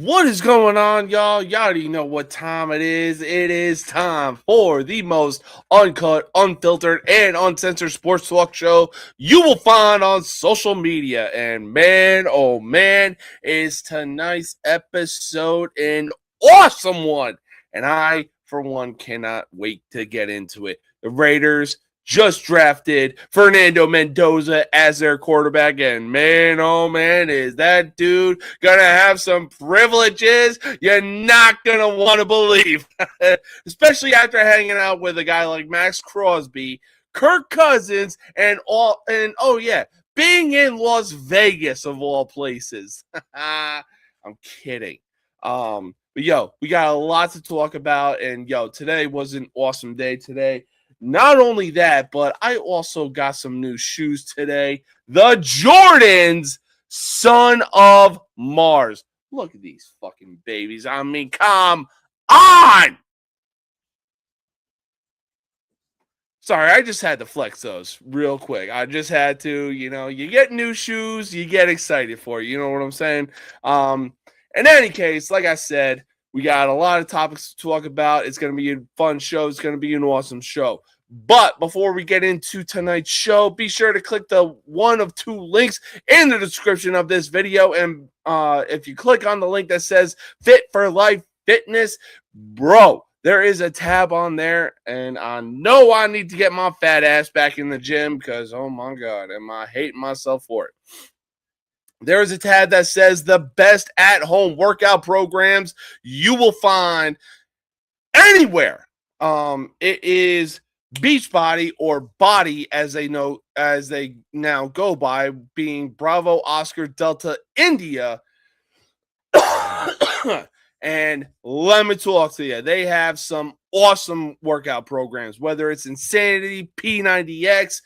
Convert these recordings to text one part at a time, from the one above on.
What is going on, y'all? Y'all already know what time it is. It is time for the most uncut, unfiltered, and uncensored sports talk show you will find on social media. And man, oh man, is tonight's episode an awesome one. And I, for one, cannot wait to get into it. The Raiders just drafted Fernando Mendoza as their quarterback, and man, oh man, is that dude gonna have some privileges you're not gonna want to believe. Especially after hanging out with a guy like Max Crosby, Kirk Cousins, and oh yeah, being in Las Vegas of all places. I'm kidding. But yo, we got a lot to talk about, and yo, today was an awesome day today. Not only that, but I also got some new shoes today. The Jordans, Son of Mars. Look at these fucking babies. I mean, come on! Sorry, I just had to flex those real quick. I just had to, you get new shoes, you get excited for it. You know what I'm saying? In any case, like I said, we got a lot of topics to talk about. It's going to be a fun show. It's going to be an awesome show. But before we get into tonight's show, be sure to click the one of two links in the description of this video. And if you click on the link that says Fit for Life Fitness, bro, there is a tab on there. And I know I need to get my fat ass back in the gym because, oh my God, am I hating myself for it. There is a tab that says the best at-home workout programs you will find anywhere. It is Beachbody, or Body as they now go by, being Bravo Oscar Delta India. And let me talk to you. They have some awesome workout programs, whether it's Insanity, P90X,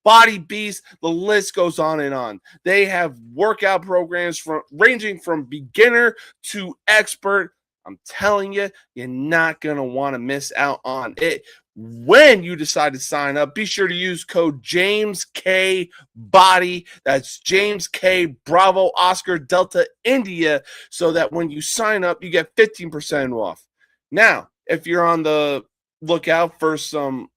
Body Beast, the list goes on and on. They have workout programs ranging from beginner to expert. I'm telling you, you're not going to want to miss out on it. When you decide to sign up, be sure to use code James K Body. That's James K Bravo Oscar Delta India, so that when you sign up, you get 15% off. Now, if you're on the lookout for some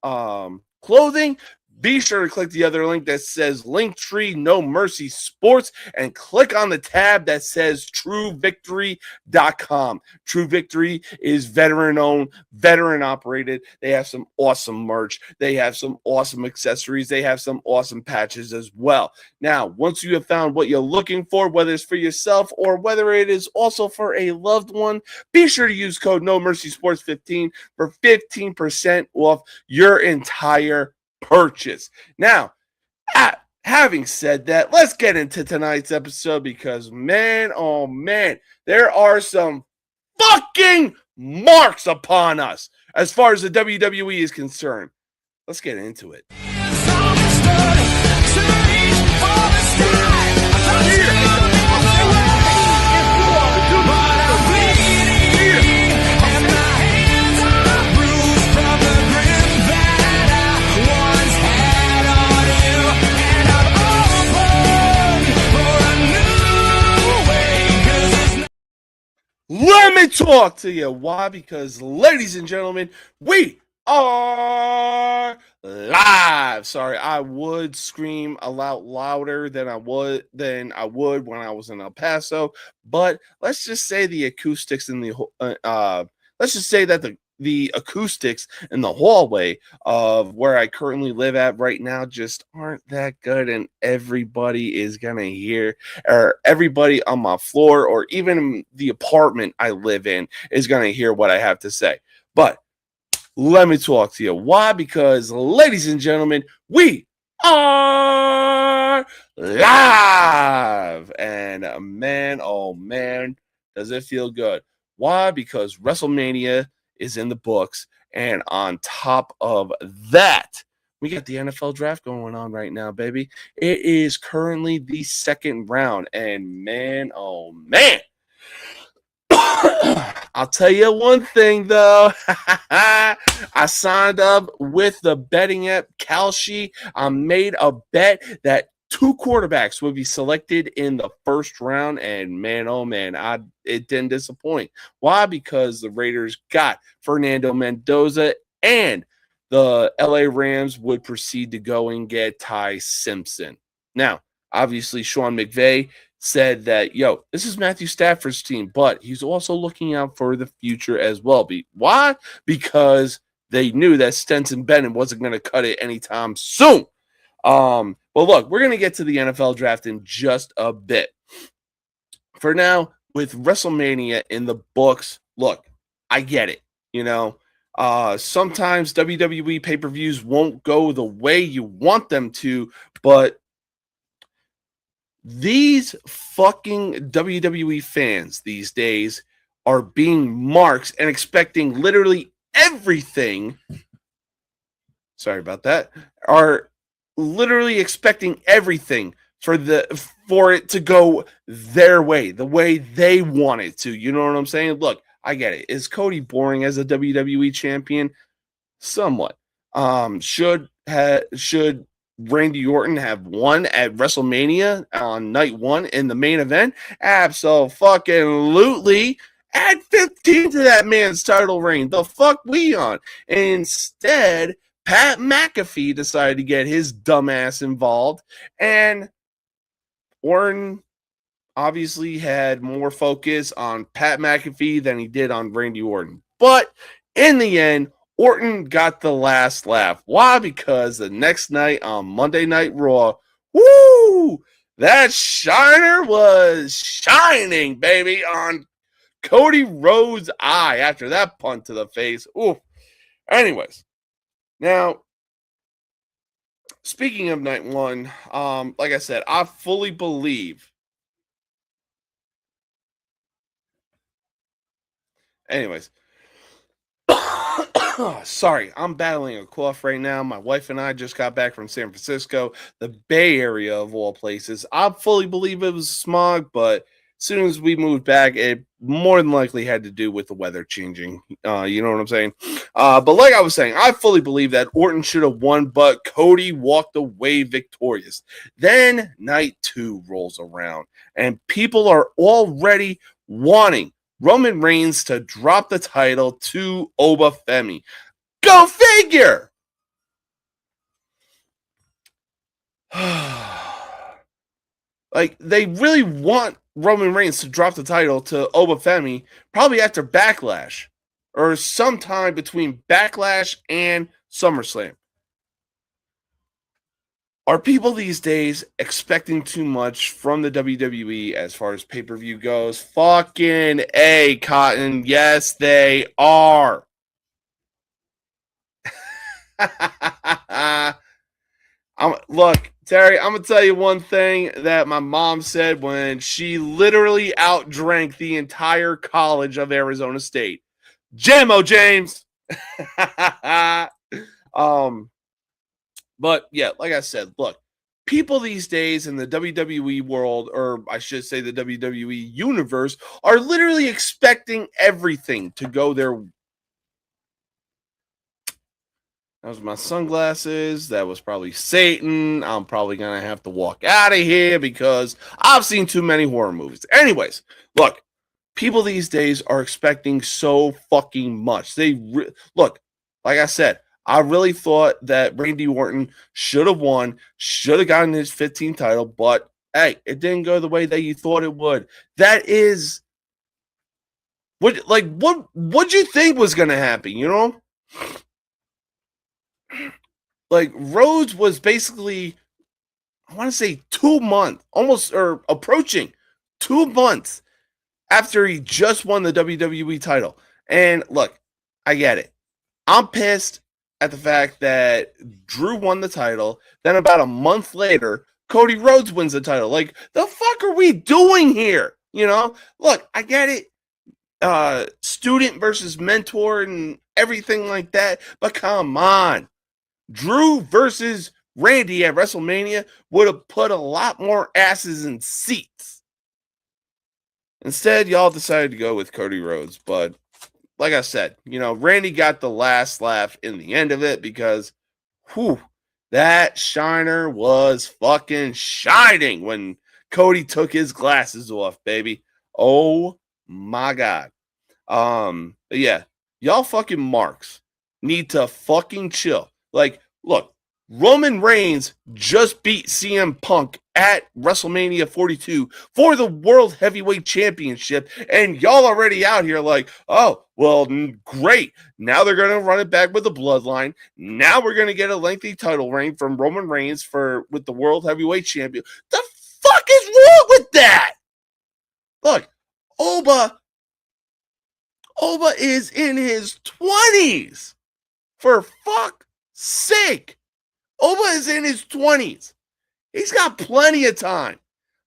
clothing, be sure to click the other link that says Linktree No Mercy Sports and click on the tab that says TrueVictory.com. True Victory is veteran-owned, veteran-operated. They have some awesome merch. They have some awesome accessories. They have some awesome patches as well. Now, once you have found what you're looking for, whether it's for yourself or whether it is also for a loved one, be sure to use code No Mercy Sports 15 for 15% off your entire purchase. Now, having said that, let's get into tonight's episode because, man, oh man, there are some fucking marks upon us as far as the WWE is concerned. Let's get into it. Let me talk to you. Why? Because, ladies and gentlemen, we are live. Sorry, I would scream a lot louder than I would when I was in El Paso. But let's just say the acoustics in the the acoustics in the hallway of where I currently live at right now just aren't that good, and everybody is gonna hear, or everybody on my floor or even the apartment I live in is gonna hear what I have to say. But let me talk to you. Why? Because, ladies and gentlemen, we are live, and man, oh man, does it feel good. Why? Because WrestleMania is in the books, and on top of that, we got the NFL draft going on right now, baby. It is currently the second round, and man, oh man, I'll tell you one thing though. I signed up with the betting app Kalshi. I made a bet that 2 quarterbacks would be selected in the first round, and man, oh man, it didn't disappoint. Why? Because the Raiders got Fernando Mendoza, and the LA Rams would proceed to go and get Ty Simpson. Now, obviously, Sean McVay said that, yo, this is Matthew Stafford's team, but he's also looking out for the future as well. Why? Because they knew that Stetson Bennett wasn't going to cut it anytime soon. But look, we're going to get to the NFL draft in just a bit. For now, with WrestleMania in the books, look, I get it. Sometimes WWE pay-per-views won't go the way you want them to, but these fucking WWE fans these days are being marks and expecting literally everything. Sorry about that. Are literally expecting everything for it to go their way, the way they want it to. You know what I'm saying? Look, I get it. Is Cody boring as a WWE champion? Somewhat. Should Randy Orton have won at WrestleMania on night 1 in the main event? Absolutely. Add 15 to that man's title reign. The fuck we on? Instead, Pat McAfee decided to get his dumbass involved, and Orton obviously had more focus on Pat McAfee than he did on Randy Orton. But in the end, Orton got the last laugh. Why? Because the next night on Monday Night Raw, woo, that shiner was shining, baby, on Cody Rhodes' eye after that punt to the face. Ooh. Anyways, now, speaking of night 1, like I said, I fully believe. Anyways, sorry, I'm battling a cough right now. My wife and I just got back from San Francisco, the Bay Area of all places. I fully believe it was smog, but as soon as we moved back, it more than likely had to do with the weather changing. You know what I'm saying? But like I was saying, I fully believe that Orton should have won, but Cody walked away victorious. Then night 2 rolls around, and people are already wanting Roman Reigns to drop the title to Obafemi. Go figure! Like, they really want Roman Reigns to drop the title to Obafemi probably after Backlash or sometime between Backlash and SummerSlam. Are people these days expecting too much from the WWE as far as pay-per-view goes? Fucking A, Cotton. Yes, they are. Look, Terry, I'm going to tell you one thing that my mom said when she literally outdrank the entire College of Arizona State. Jamo James. But yeah, like I said, look, people these days in the WWE world, or I should say the WWE universe, are literally expecting everything to go their. That was my sunglasses. That was probably Satan. I'm probably going to have to walk out of here because I've seen too many horror movies. Anyways, look, people these days are expecting so fucking much. Look, like I said, I really thought that Randy Orton should have won, should have gotten his 15th title, but hey, it didn't go the way that you thought it would. That is what you think was going to happen, you know? Like, Rhodes was basically, I want to say 2 months, almost, or approaching 2 months after he just won the WWE title. And look, I get it. I'm pissed at the fact that Drew won the title. Then about a month later, Cody Rhodes wins the title. Like, the fuck are we doing here? You know? Look, I get it. Student versus mentor and everything like that. But come on. Drew versus Randy at WrestleMania would have put a lot more asses in seats. Instead, y'all decided to go with Cody Rhodes. But like I said, you know, Randy got the last laugh in the end of it because, That shiner was fucking shining when Cody took his glasses off, baby. Oh my God. But yeah, y'all fucking marks need to fucking chill. Like, look, Roman Reigns just beat CM Punk at WrestleMania 42 for the World Heavyweight Championship, and y'all already out here like, oh, well, great. Now they're going to run it back with the Bloodline. Now we're going to get a lengthy title reign from Roman Reigns with the World Heavyweight Champion. The fuck is wrong with that? Look, Oba is in his 20s. For fuck's sake. Oba is in his 20s. He's got plenty of time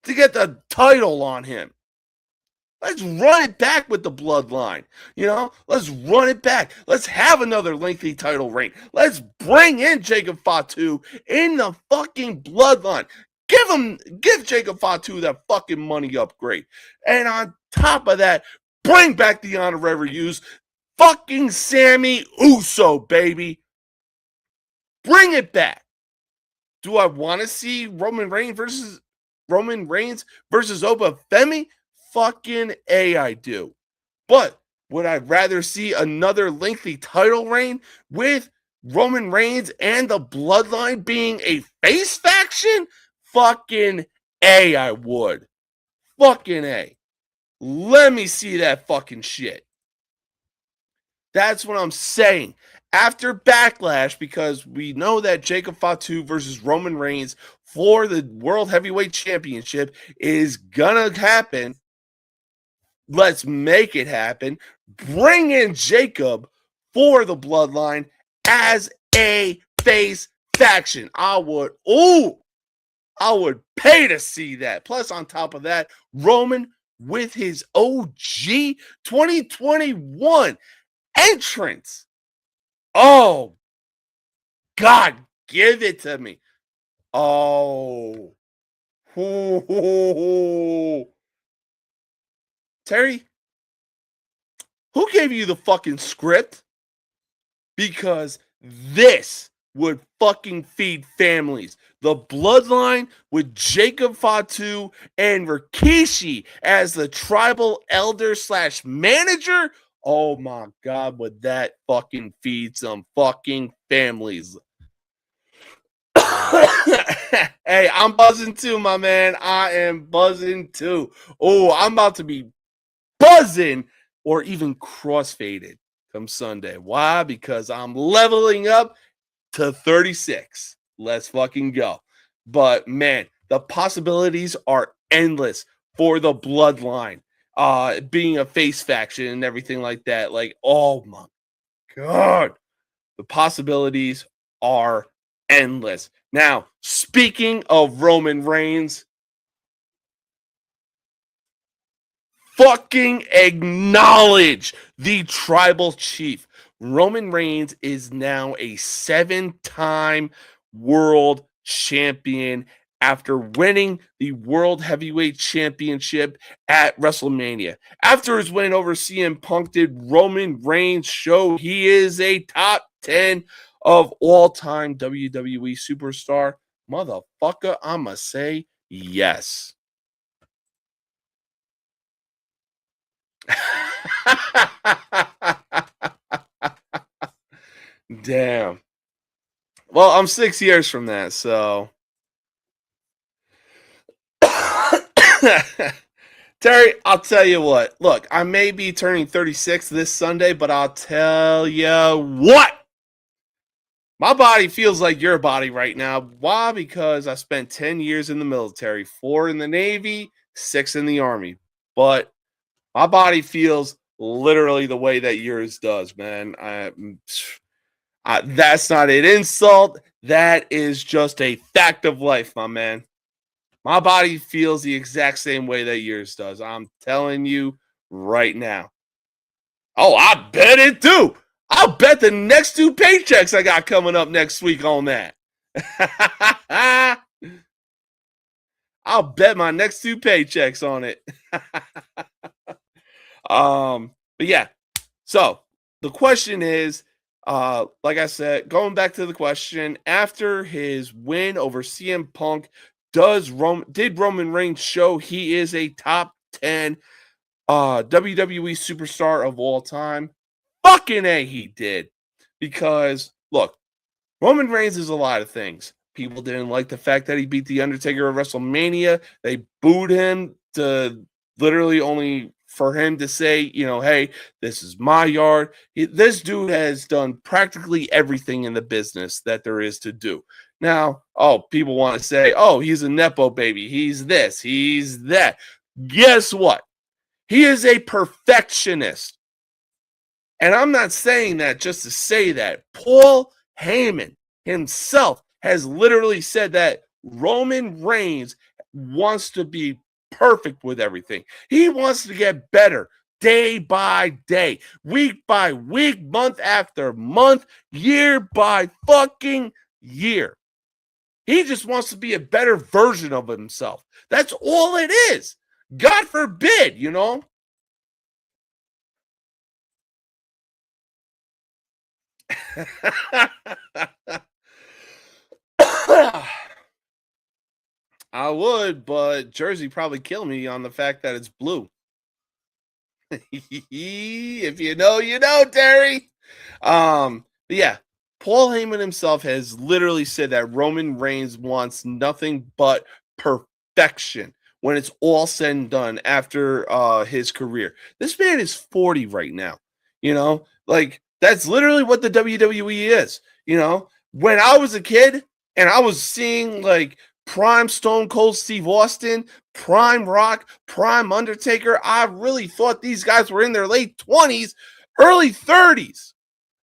to get the title on him. Let's run it back with the Bloodline. Let's run it back. Let's have another lengthy title reign. Let's bring in Jacob Fatu in the fucking Bloodline. Give Jacob Fatu that fucking money upgrade. And on top of that, bring back the honorary fucking Sammy Uso, baby. Bring it back. Do I want to see Roman Reigns versus Oba Femi? Fucking A, I do. But would I rather see another lengthy title reign with Roman Reigns and the Bloodline being a face faction? Fucking A, I would. Fucking A. Let me see that fucking shit. That's what I'm saying. After Backlash, because we know that Jacob Fatu versus Roman Reigns for the World Heavyweight Championship is gonna happen. Let's make it happen. Bring in Jacob for the Bloodline as a face faction. I would pay to see that. Plus, on top of that, Roman with his OG 2021 entrance. Oh, God, give it to me. Oh. Terry, who gave you the fucking script? Because this would fucking feed families. The Bloodline with Jacob Fatu and Rikishi as the tribal elder / manager. Oh my God, would that fucking feed some fucking families? Hey, I'm buzzing too, my man. I am buzzing too. Oh, I'm about to be buzzing or even crossfaded come Sunday. Why? Because I'm leveling up to 36. Let's fucking go. But man, the possibilities are endless for the Bloodline. Being a face faction and everything like that. Like, oh my God. The possibilities are endless. Now, speaking of Roman Reigns, fucking acknowledge the tribal chief. Roman Reigns is now a 7-time world champion after winning the World Heavyweight Championship at WrestleMania. After his win over CM Punk, did Roman Reigns show he is a top 10 of all-time WWE superstar? Motherfucker, I'ma say yes. Damn. Well, I'm 6 years from that, so. Terry, I'll tell you what. Look, I may be turning 36 this Sunday, but I'll tell you what. My body feels like your body right now. Why? Because I spent 10 years in the military, 4 in the Navy, 6 in the Army. But my body feels literally the way that yours does, man. That's not an insult. That is just a fact of life, my man. My body feels the exact same way that yours does. I'm telling you right now. Oh, I bet it do. I'll bet the next 2 paychecks I got coming up next week on that. I'll bet my next 2 paychecks on it. But yeah. So the question is, Like I said, going back to the question, after his win over CM Punk, did Roman Reigns show he is a top 10 WWE superstar of all time? Fucking A, he did. Because look, Roman Reigns is a lot of things. People didn't like the fact that he beat The Undertaker at WrestleMania. They booed him to literally only for him to say, hey, this is my yard. This dude has done practically everything in the business that there is to do. Now, people want to say, he's a Nepo baby. He's this, he's that. Guess what? He is a perfectionist. And I'm not saying that just to say that. Paul Heyman himself has literally said that Roman Reigns wants to be perfect with everything. He wants to get better day by day, week by week, month after month, year by fucking year. He just wants to be a better version of himself. That's all it is. God forbid, I would, but Jersey probably kill me on the fact that it's blue. If you know, Terry. But yeah, Paul Heyman himself has literally said that Roman Reigns wants nothing but perfection when it's all said and done after his career. This man is 40 right now. Like that's literally what the WWE is. When I was a kid and I was seeing like prime Stone Cold Steve Austin, prime Rock, prime Undertaker, I really thought these guys were in their late 20s, early 30s.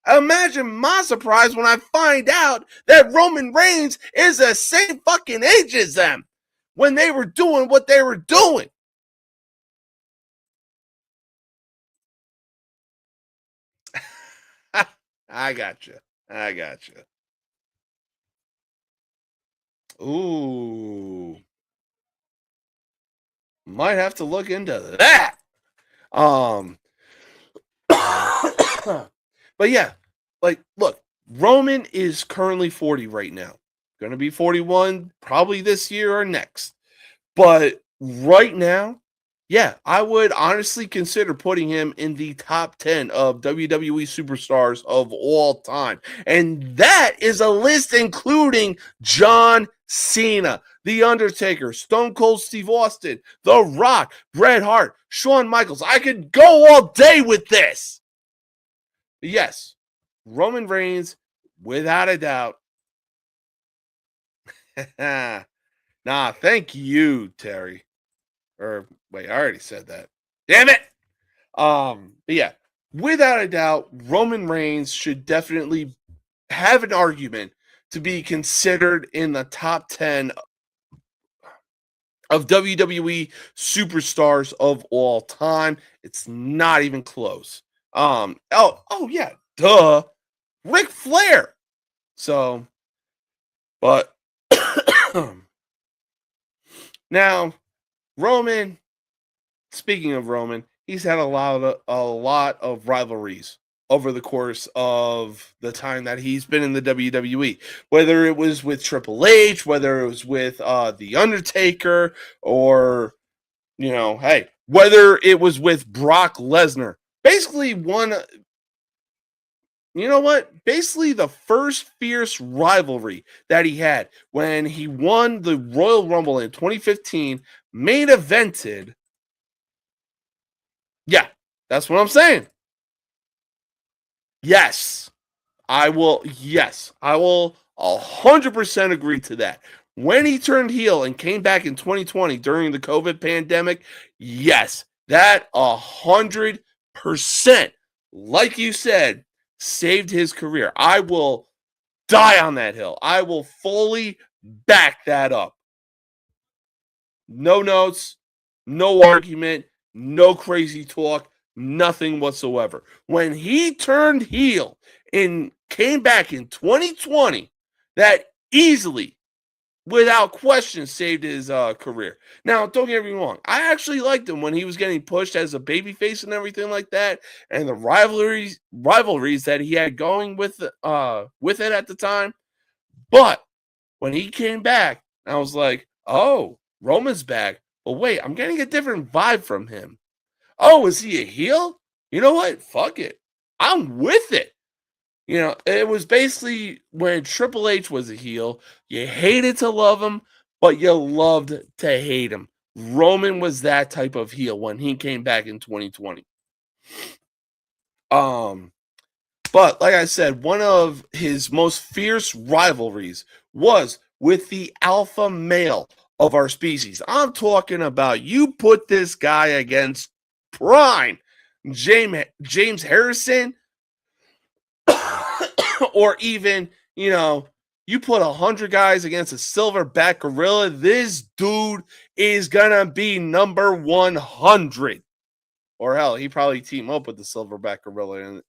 Imagine my surprise when I find out that Roman Reigns is the same fucking age as them when they were doing what they were doing. I got you. Ooh. Might have to look into that. But yeah, like, look, Roman is currently 40 right now. Going to be 41 probably this year or next. But right now, yeah, I would honestly consider putting him in the top 10 of WWE superstars of all time. And that is a list including John Cena, The Undertaker, Stone Cold Steve Austin, The Rock, Bret Hart, Shawn Michaels. I could go all day with this. But yes, Roman Reigns, without a doubt. Nah, thank you, Terry. Or wait, I already said that. Damn it. But yeah, without a doubt, Roman Reigns should definitely have an argument to be considered in the top 10 of WWE superstars of all time. It's not even close. Oh yeah, duh. Ric Flair. So, but now Roman, speaking of Roman, he's had a lot of rivalries over the course of the time that he's been in the WWE. Whether it was with Triple H, whether it was with The Undertaker, or whether it was with Brock Lesnar. Basically, basically the first fierce rivalry that he had when he won the Royal Rumble in 2015, main evented. Yeah, that's what I'm saying. Yes, I will 100% agree to that. When he turned heel and came back in 2020 during the COVID pandemic, yes, that 100%, like you said, saved his career. I will die on that hill. I will fully back that up. No notes, no argument, no crazy talk, nothing whatsoever. When he turned heel and came back in 2020, that easily without question, saved his career. Now, don't get me wrong. I actually liked him when he was getting pushed as a babyface and everything like that, and the rivalries that he had going with it at the time. But when he came back, I was like, oh, Roman's back. But wait, I'm getting a different vibe from him. Oh, is he a heel? You know what? Fuck it. I'm with it. You know, it was basically when Triple H was a heel, you hated to love him, but you loved to hate him. Roman was that type of heel when he came back in 2020. Um, but like I said, one of his most fierce rivalries was with the alpha male of our species. I'm talking about you put this guy against Prime James Harrison, or even, you know, you put 100 guys against a silverback gorilla, this dude is gonna be number 100. Or hell, he probably team up with the silverback gorilla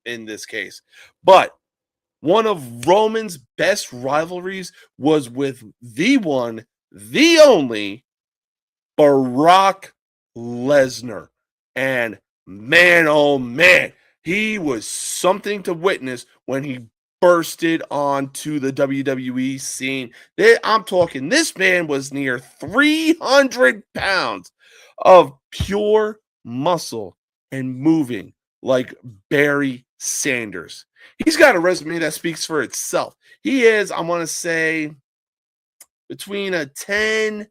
in this case. But one of Roman's best rivalries was with the one, the only Brock Lesnar. And man, oh man, he was something to witness when he bursted onto the WWE scene. I'm talking, this man was near 300 pounds of pure muscle and moving like Barry Sanders. He's got a resume that speaks for itself. He is, I want to say, between a 10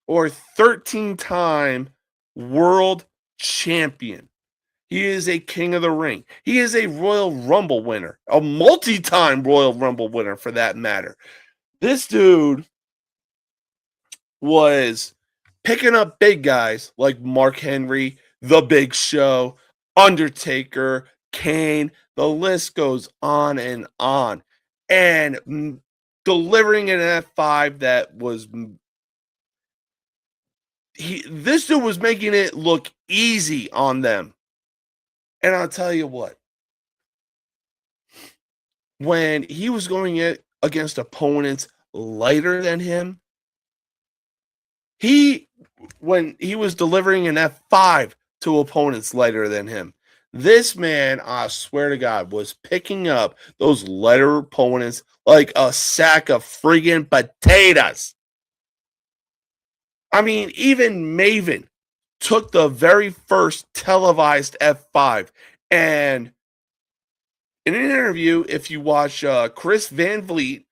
or 13-time world champion. He is a king of the ring. He is a Royal Rumble winner, a multi-time Royal Rumble winner for that matter. This dude was picking up big guys like Mark Henry, The Big Show, Undertaker, Kane. The list goes on and on. And delivering an F5 that was this dude was making it look easy on them. And I'll tell you what, when he was going against opponents lighter than him, when he was delivering an F5 to opponents lighter than him, this man, I swear to God, was picking up those lighter opponents like a sack of friggin' potatoes. I mean, even Maven took the very first televised F5. And in an interview, if you watch Chris Van Vliet,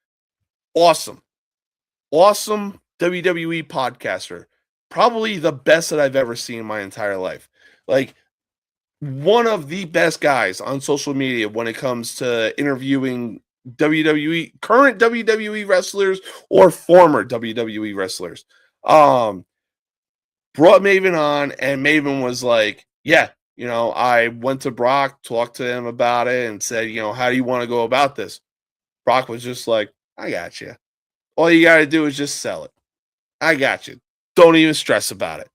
awesome WWE podcaster, probably the best that I've ever seen in my entire life. Like, one of the best guys on social media when it comes to interviewing current WWE wrestlers or former WWE wrestlers. Brought Maven on, and Maven was like, yeah, you know, I went to Brock, talked to him about it, and said, you know, how do you want to go about this? Brock was just like, I got you. All you got to do is just sell it. I got you. Don't even stress about it.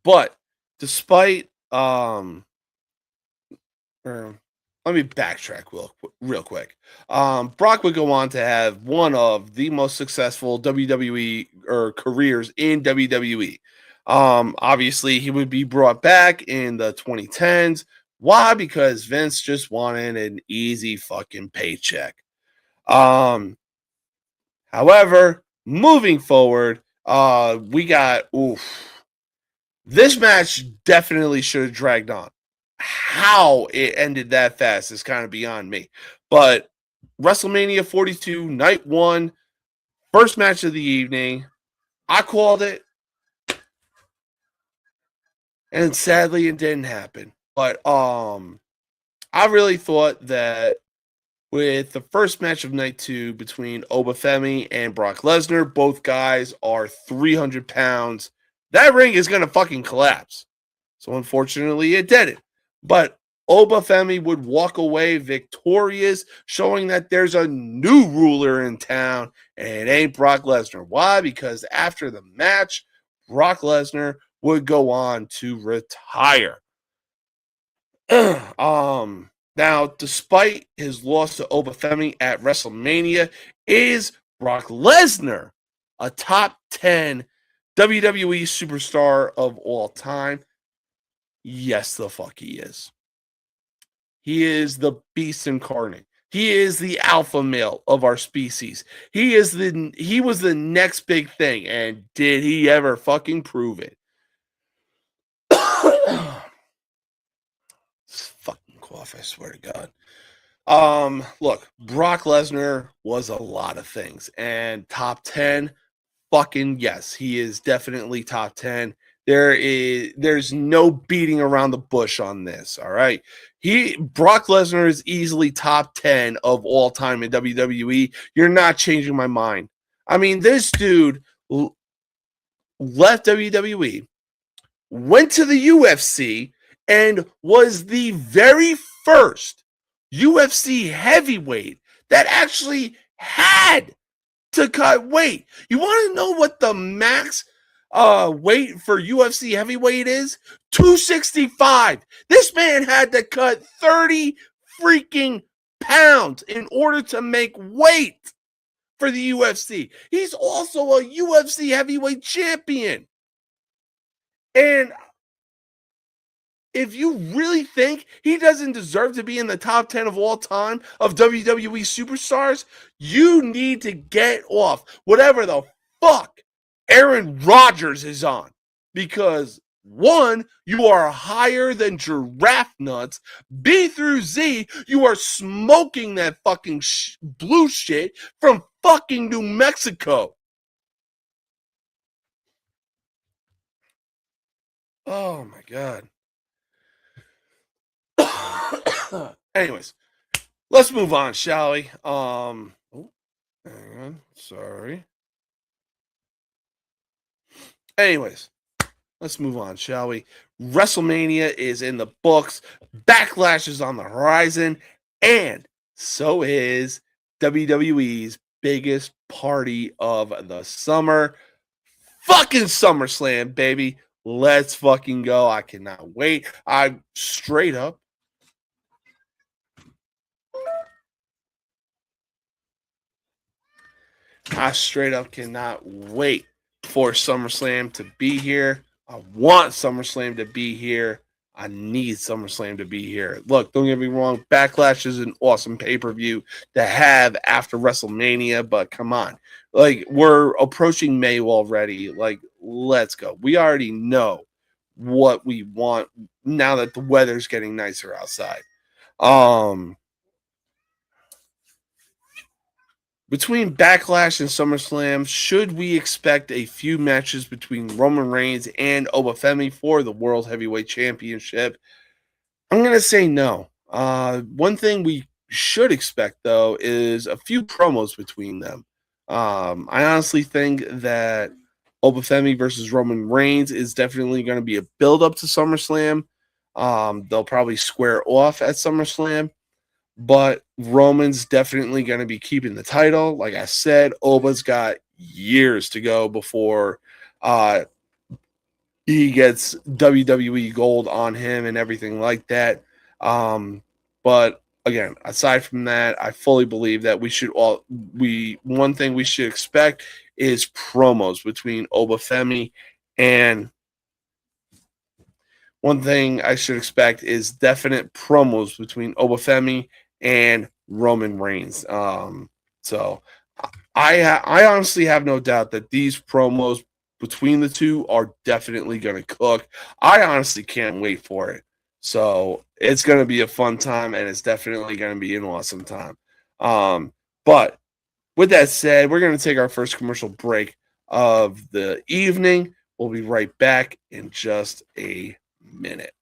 But despite, let me backtrack real quick. Brock would go on to have one of the most successful WWE careers in WWE. Obviously, he would be brought back in the 2010s. Why? Because Vince just wanted an easy fucking paycheck. However, moving forward, we got this match definitely should have dragged on. How it ended that fast is kind of beyond me. But WrestleMania 42, night one, first match of the evening, I called it. And sadly, it didn't happen. But I really thought that with the first match of night two between Obafemi and Brock Lesnar, both guys are 300 pounds. That ring is going to fucking collapse. So unfortunately, it didn't. But Obafemi would walk away victorious, showing that there's a new ruler in town, and it ain't Brock Lesnar. Why? Because after the match, Brock Lesnar would go on to retire. Now, despite his loss to Obafemi at WrestleMania, is Brock Lesnar a top 10 WWE superstar of all time? Yes, the fuck he is. He is the beast incarnate. He is the alpha male of our species. He was the next big thing, and did he ever fucking prove it? Fucking cough, I swear to God. Look, Brock Lesnar was a lot of things, and top 10, fucking yes, he is definitely top 10. There's no beating around the bush on this, all right? Brock Lesnar is easily top 10 of all time in WWE. You're not changing my mind. I mean, this dude left WWE, went to the UFC, and was the very first UFC heavyweight that actually had to cut weight. You want to know what the max weight for UFC heavyweight is? 265. This man had to cut 30 freaking pounds in order to make weight for the UFC. He's also a UFC heavyweight champion. And if you really think he doesn't deserve to be in the top 10 of all time of WWE superstars, you need to get off whatever the fuck Aaron Rodgers is on. Because, one, you are higher than giraffe nuts. B through Z, you are smoking that fucking blue shit from fucking New Mexico. Oh my God. Anyways, let's move on, shall we? Hang on, sorry. Anyways, let's move on, shall we? WrestleMania is in the books, Backlash is on the horizon, and so is WWE's biggest party of the summer, fucking SummerSlam, baby. Let's fucking go. I cannot wait. I straight up cannot wait for SummerSlam to be here. I want SummerSlam to be here. I need SummerSlam to be here. Look, don't get me wrong. Backlash is an awesome pay-per-view to have after WrestleMania, but come on. Like, we're approaching May already. Like, let's go. We already know what we want now that the weather's getting nicer outside. Between Backlash and SummerSlam, should we expect a few matches between Roman Reigns and Obafemi for the World Heavyweight Championship? I'm going to say no. One thing we should expect, though, is a few promos between them. I honestly think that Obafemi versus Roman Reigns is definitely going to be a build-up to SummerSlam. They'll probably square off at SummerSlam. But Roman's definitely going to be keeping the title. Like I said, Oba's got years to go before he gets WWE gold on him and everything like that. But again, aside from that, I fully believe that one thing we should expect is promos between Obafemi, and one thing I should expect is definite promos between Obafemi and Roman Reigns. So I honestly have no doubt that these promos between the two are definitely going to cook. I honestly can't wait for it. So it's going to be a fun time, and it's definitely going to be an awesome time. But with that said, we're going to take our first commercial break of the evening. We'll be right back in just a minute.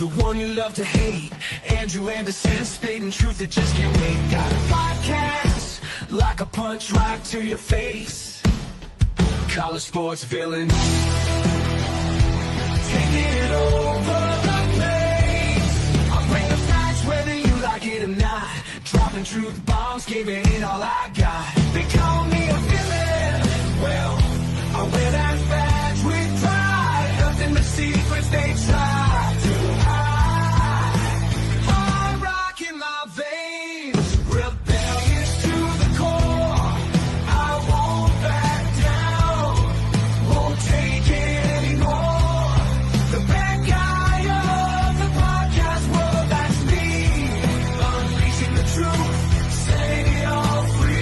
the one you love to hate. Andrew Anderson, spitting truth that just can't wait. Got a podcast, like a punch right to your face. College sports villain, taking it over the place. I'll bring the facts whether you like it or not. Dropping truth bombs, giving it all I got. They call me a villain. Well, I wear that badge with pride. Nothing but secrets they try to hide. Hard rock in my veins, rebellious to the core. I won't back down, won't take it anymore. The bad guy of the podcast world, that's me. Unleashing the truth, setting it all free.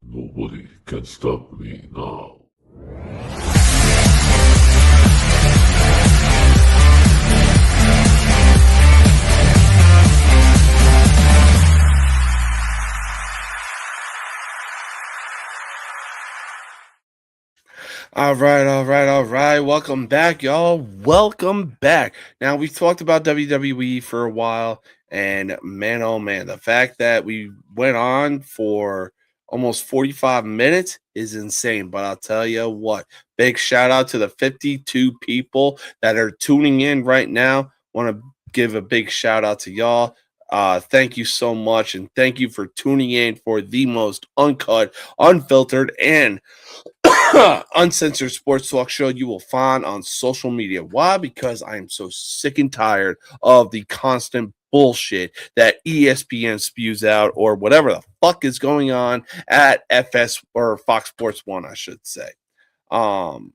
Nobody can stop me now. All right. Welcome back, y'all. Welcome back. Now, we've talked about WWE for a while, and man, oh man, the fact that we went on for almost 45 minutes is insane. But I'll tell you what, big shout out to the 52 people that are tuning in right now. Want to give a big shout out to y'all. Thank you so much, and thank you for tuning in for the most uncut, unfiltered, and uncensored sports talk show you will find on social media. Why? Because I am so sick and tired of the constant bullshit that ESPN spews out, or whatever the fuck is going on at FS or Fox Sports 1, I should say. Now,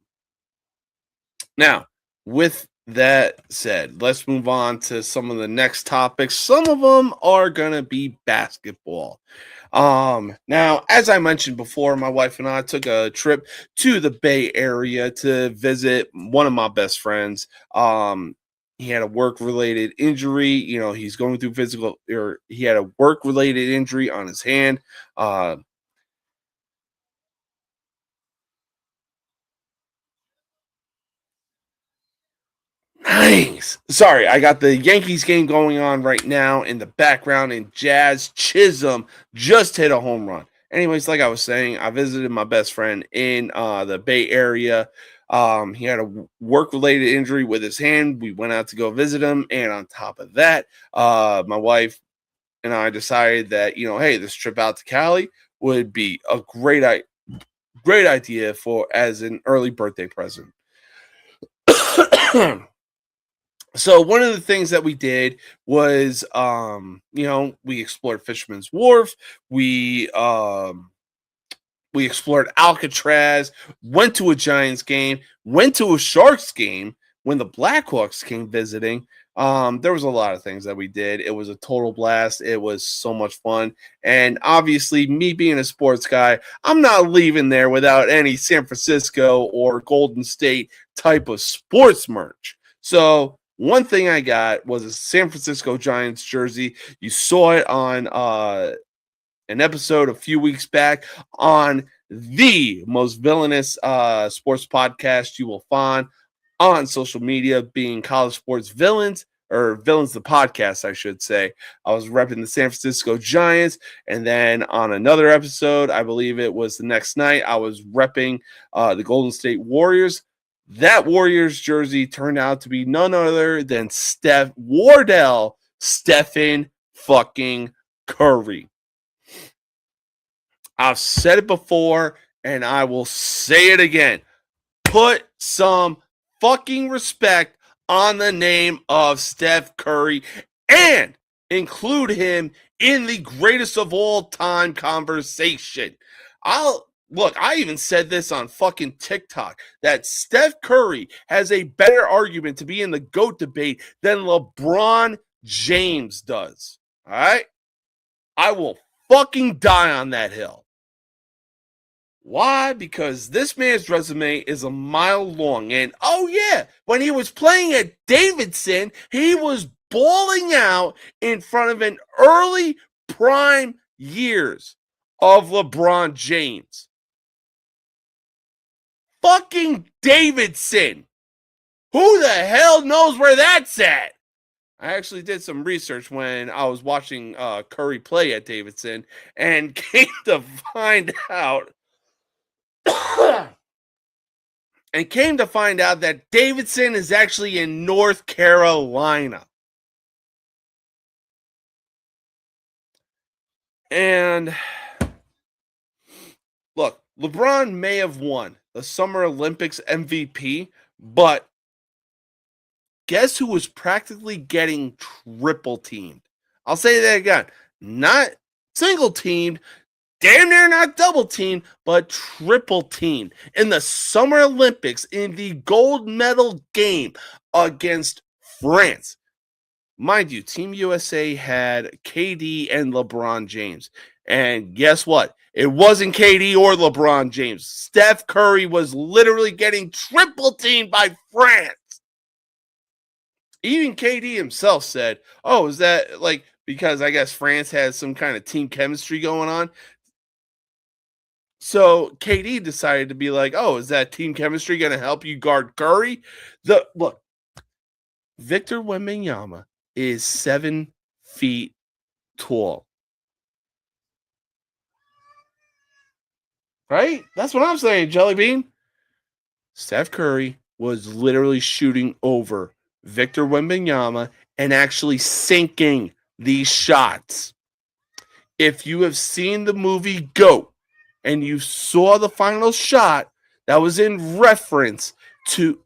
with that said, let's move on to some of the next topics. Some of them are gonna be basketball. Now, as I mentioned before, my wife and I took a trip to the Bay Area to visit one of my best friends. He had a work-related injury. You know, he's going through he had a work-related injury on his hand. Nice. Sorry, I got the Yankees game going on right now in the background, and Jazz Chisholm just hit a home run. Anyways, like I was saying, I visited my best friend in the Bay Area. He had a work-related injury with his hand. We went out to go visit him, and on top of that, my wife and I decided that, hey, this trip out to Cali would be a great idea for as an early birthday present. So one of the things that we did was, we explored Fisherman's Wharf. We explored Alcatraz, went to a Giants game, went to a Sharks game when the Blackhawks came visiting. There was a lot of things that we did. It was a total blast. It was so much fun. And obviously, me being a sports guy, I'm not leaving there without any San Francisco or Golden State type of sports merch. So one thing I got was a San Francisco Giants jersey. You saw it on an episode a few weeks back on the most villainous sports podcast you will find on social media, being College Sports Villains, or Villains the Podcast, I should say. I was repping the San Francisco Giants, and then on another episode, I believe it was the next night, I was repping the Golden State Warriors. That Warriors jersey turned out to be none other than Stephen fucking Curry. I've said it before, and I will say it again. Put some fucking respect on the name of Steph Curry and include him in the greatest of all time conversation. I even said this on fucking TikTok, that Steph Curry has a better argument to be in the GOAT debate than LeBron James does. All right? I will fucking die on that hill. Why? Because this man's resume is a mile long. And oh, yeah, when he was playing at Davidson, he was balling out in front of an early prime years of LeBron James. Fucking Davidson. Who the hell knows where that's at? I actually did some research when I was watching Curry play at Davidson and came to find out that Davidson is actually in North Carolina. And look, LeBron may have won the Summer Olympics MVP, but guess who was practically getting triple teamed? I'll say that again. Not single teamed, damn near not double teamed, but triple teamed in the Summer Olympics in the gold medal game against France. Mind you, Team USA had KD and LeBron James. And guess what? It wasn't KD or LeBron James. Steph Curry was literally getting triple teamed by France. Even KD himself said, oh, is that like because I guess France has some kind of team chemistry going on? So KD decided to be like, oh, is that team chemistry going to help you guard Curry? Look, Victor Wembanyama is 7 feet tall. Right? That's what I'm saying, Jelly Bean. Steph Curry was literally shooting over Victor Wembanyama and actually sinking these shots. If you have seen the movie GOAT and you saw the final shot, that was in reference to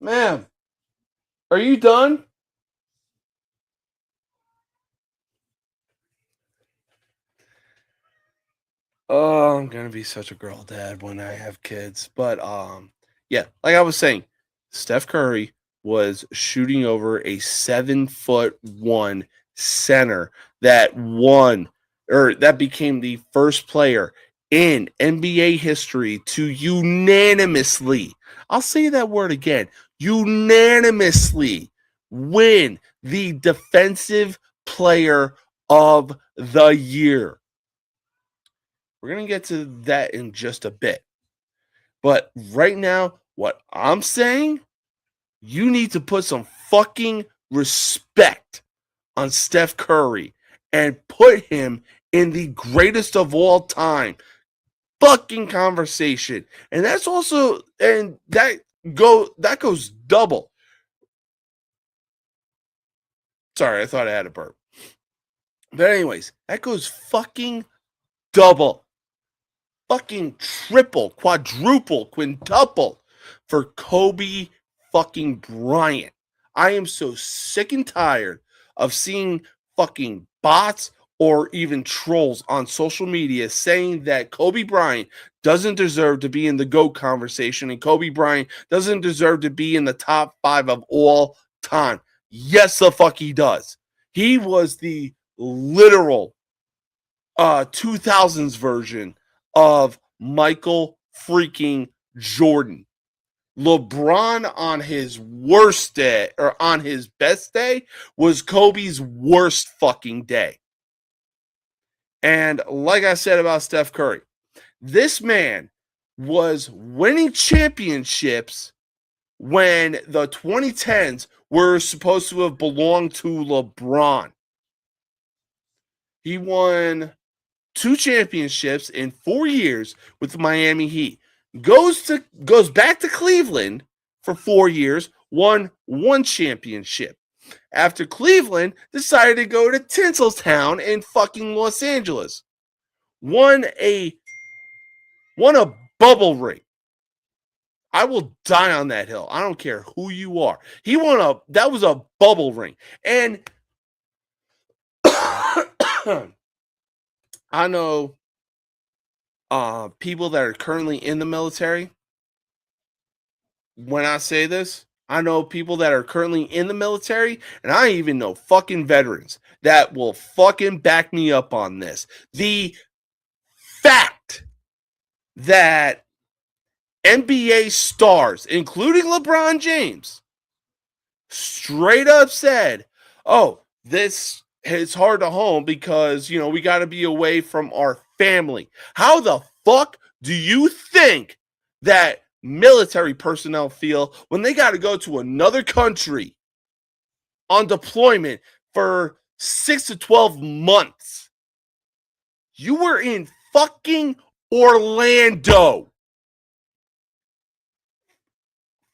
ma'am, are you done? Oh, I'm gonna be such a girl dad when I have kids. But yeah, like I was saying, Steph Curry was shooting over a 7'1" center that won or that became the first player in NBA history to unanimously, I'll say that word again, unanimously win the defensive player of the year. We're going to get to that in just a bit. But right now, what I'm saying, you need to put some fucking respect on Steph Curry and put him in the greatest of all time fucking conversation. And that's also, and that goes double. Sorry, I thought I had a burp. But anyways, that goes fucking double. Fucking triple, quadruple, quintuple for Kobe fucking Bryant. I am so sick and tired of seeing fucking bots or even trolls on social media saying that Kobe Bryant doesn't deserve to be in the GOAT conversation and Kobe Bryant doesn't deserve to be in the top 5 of all time. Yes, the fuck he does. He was the literal 2000s version of Michael freaking Jordan. LeBron on his worst day or on his best day was Kobe's worst fucking day. And like I said about Steph Curry, this man was winning championships when the 2010s were supposed to have belonged to LeBron. He won 2 championships in 4 years with the Miami Heat. Goes back to Cleveland for 4 years, won 1 championship. After Cleveland, decided to go to Tinseltown in fucking Los Angeles. Won a bubble ring. I will die on that hill. I don't care who you are. That was a bubble ring. And I know people that are currently in the military. When I say this, I know people that are currently in the military, and I even know fucking veterans that will fucking back me up on this. The fact that NBA stars, including LeBron James, straight up said, "Oh, this is hard to home because, we got to be away from our family." How the fuck do you think that military personnel feel when they got to go to another country on deployment for 6 to 12 months? You were in fucking Orlando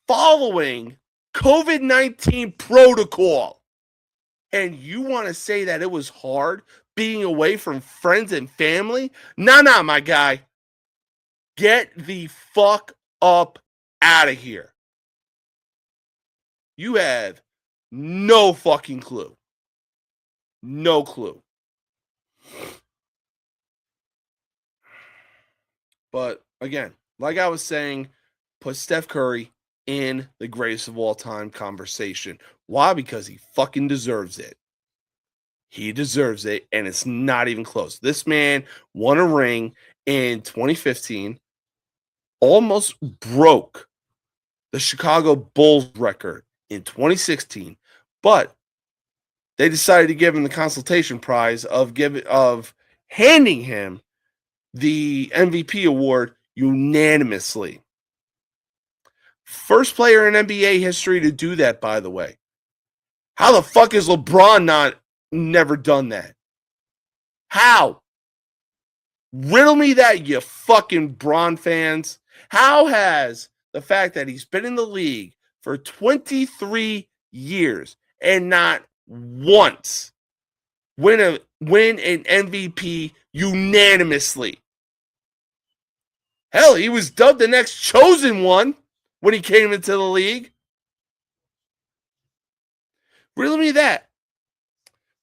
following COVID-19 protocol. And you want to say that it was hard being away from friends and family? Nah, my guy. Get the fuck up out of here. You have no fucking clue. No clue. But again, like I was saying, put Steph Curry in the greatest of all time conversation. Why? Because he fucking deserves it. He deserves it, and it's not even close. This man won a ring in 2015, almost broke the Chicago Bulls record in 2016, but they decided to give him the consultation prize of handing him the MVP award unanimously. First player in NBA history to do that, by the way. How the fuck is LeBron never done that? How? Riddle me that, you fucking Bron fans. How has the fact that he's been in the league for 23 years and not once win an MVP unanimously? Hell, he was dubbed the next chosen one when he came into the league. Riddle me that.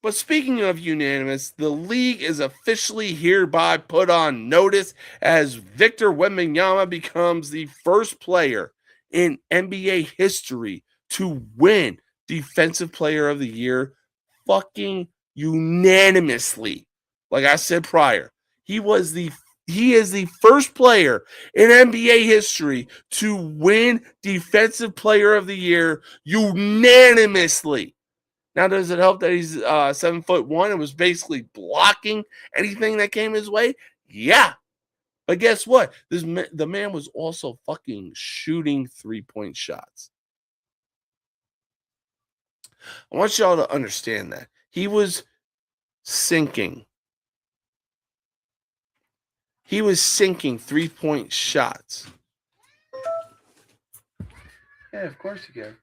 But speaking of unanimous, the league is officially hereby put on notice as Victor Wembanyama becomes the first player in NBA history to win Defensive Player of the Year fucking unanimously. Like I said prior, he is the first player in NBA history to win Defensive Player of the Year unanimously. Now, does it help that he's 7'1" and was basically blocking anything that came his way? Yeah. But guess what? The man was also fucking shooting 3-point shots. I want y'all to understand that. He was sinking. He was sinking 3-point shots. Yeah, of course you can.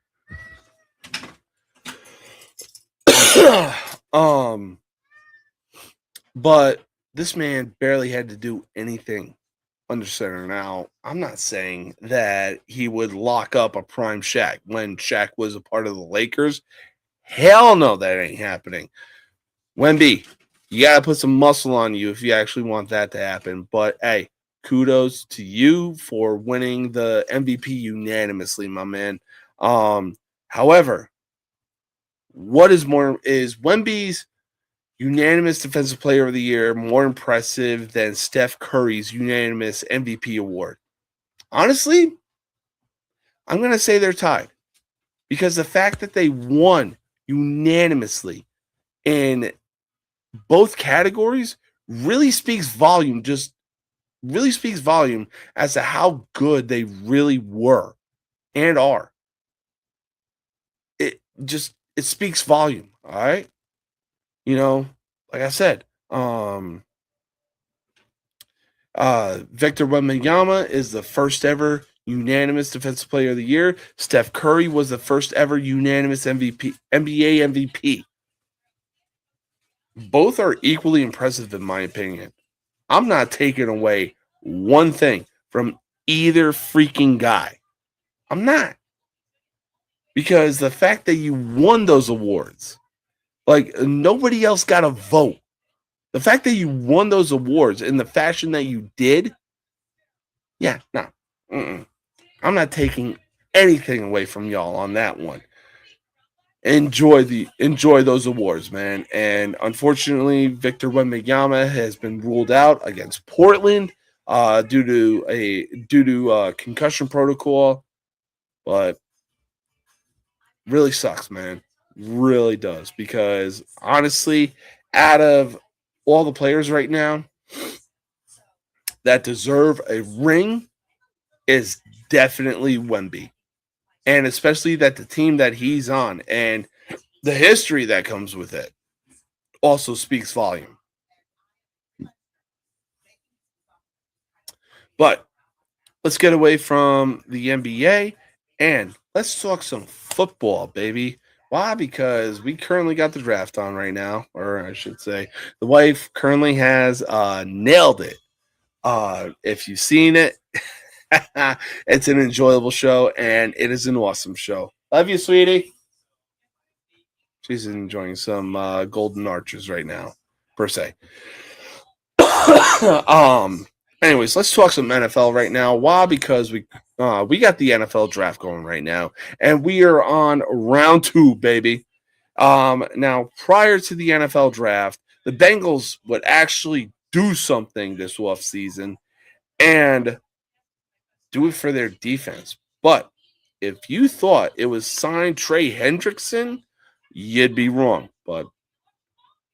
But this man barely had to do anything under center. Now, I'm not saying that he would lock up a prime Shaq when Shaq was a part of the Lakers. Hell no, that ain't happening. Wemby, you got to put some muscle on you if you actually want that to happen. But hey, kudos to you for winning the MVP unanimously, my man. However, what is Wemby's unanimous Defensive Player of the Year more impressive than Steph Curry's unanimous MVP award? Honestly, I'm going to say they're tied because the fact that they won unanimously in both categories really speaks volume, as to how good they really were and are. It speaks volume, all right? Like I said, Victor Wembanyama is the first ever unanimous Defensive Player of the Year. Steph Curry was the first ever unanimous NBA MVP. Both are equally impressive in my opinion. I'm not taking away one thing from either freaking guy. I'm not. Because the fact that you won those awards, like nobody else got a vote. The fact that you won those awards in the fashion that you did, yeah, no. I'm not taking anything away from y'all on that one. Enjoy those awards, man. And unfortunately, Victor Wembanyama has been ruled out against Portland due to concussion protocol. But really sucks, man. Really does, because honestly, out of all the players right now that deserve a ring is definitely Wemby. And especially that the team that he's on and the history that comes with it also speaks volume. But let's get away from the NBA and let's talk some football, baby. Why? Because we currently got the draft on right now, or I should say, the wife currently has nailed it. If you've seen it, it's an enjoyable show and it is an awesome show. Love you, sweetie. She's enjoying some golden arches right now, per se. Anyways, let's talk some NFL right now. Why? Because we got the NFL draft going right now, and we are on round 2, baby. Now, prior to the NFL draft, the Bengals would actually do something this offseason and do it for their defense. But if you thought it was signed Trey Hendrickson, you'd be wrong. But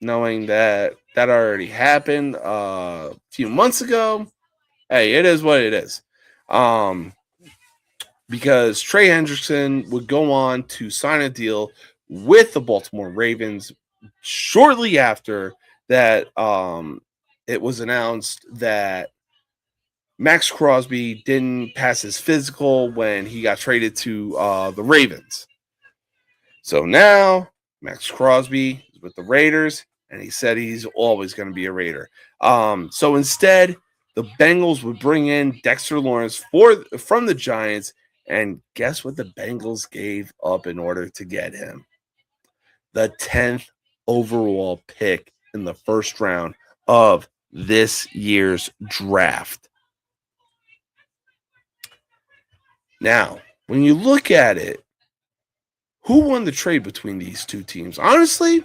knowing that already happened a few months ago, hey, it is what it is. Because Trey Hendrickson would go on to sign a deal with the Baltimore Ravens shortly after that it was announced that Max Crosby didn't pass his physical when he got traded to the Ravens. So now Max Crosby is with the Raiders, and he said he's always going to be a Raider. So instead, the Bengals would bring in Dexter Lawrence from the Giants, and guess what the Bengals gave up in order to get him? The 10th overall pick in the first round of this year's draft. Now, when you look at it, who won the trade between these two teams? Honestly,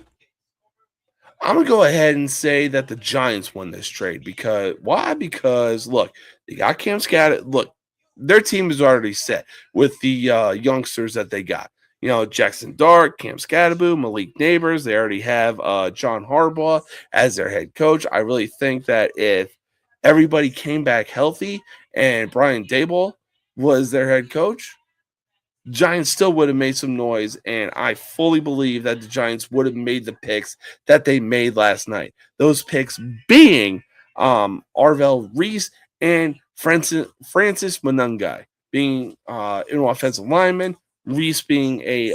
I'm going to go ahead and say that the Giants won this trade. Why? Because, look, they got Cam Scott. Look, their team is already set with the youngsters that they got. You know, Jackson Dart, Cam Scatterbo, Malik Neighbors. They already have John Harbaugh as their head coach. I really think that if everybody came back healthy and Brian Daboll was their head coach, Giants still would have made some noise, and I fully believe that the Giants would have made the picks that they made last night. Those picks being Arvell Reese and Francis Monungai being an offensive lineman, Reese being a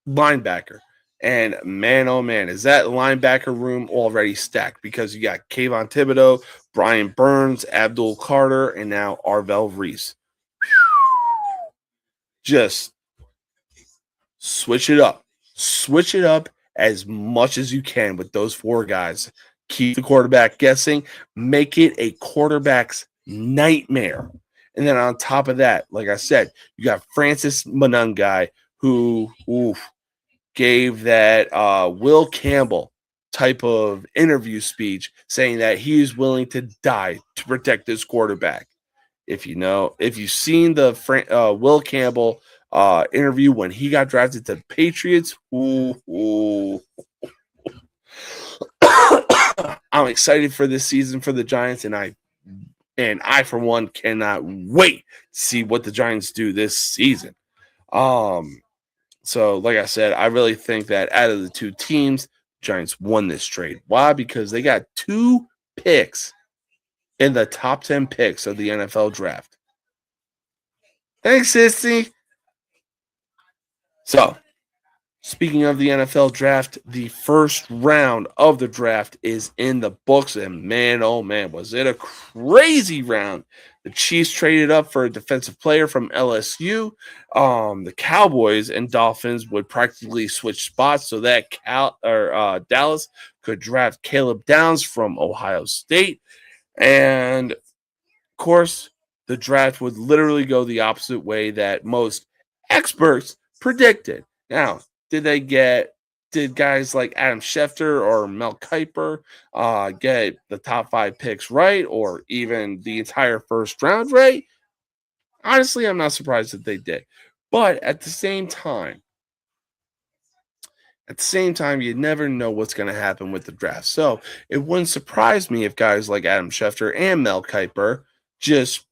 linebacker. And man, oh man, is that linebacker room already stacked, because you got Kayvon Thibodeau, Brian Burns, Abdul Carter, and now Arvell Reese. Just switch it up. Switch it up as much as you can with those 4 guys. Keep the quarterback guessing. Make it a quarterback's nightmare. And then on top of that, like I said, you got Francis Monungai, who gave that Will Campbell type of interview speech saying that he's willing to die to protect his quarterback. If you've seen the Will Campbell interview when he got drafted to the Patriots, I'm excited for this season for the Giants, and I for one cannot wait to see what the Giants do this season. So, like I said, I really think that out of the two teams, Giants won this trade. Why? Because they got 2 picks in the top 10 picks of the NFL draft. Thanks, sissy. So, Speaking of the NFL draft, the first round of the draft is in the books, and man, oh man, was it a crazy round. The Chiefs traded up for a defensive player from LSU. The Cowboys and Dolphins would practically switch spots so that Dallas could draft Caleb Downs from Ohio State. And of course, the draft would literally go the opposite way that most experts predicted. Now, did guys like Adam Schefter or Mel Kiper get the top 5 picks right, or even the entire first round right? Honestly, I'm not surprised that they did. But at the same time, you never know what's going to happen with the draft. So it wouldn't surprise me if guys like Adam Schefter and Mel Kiper just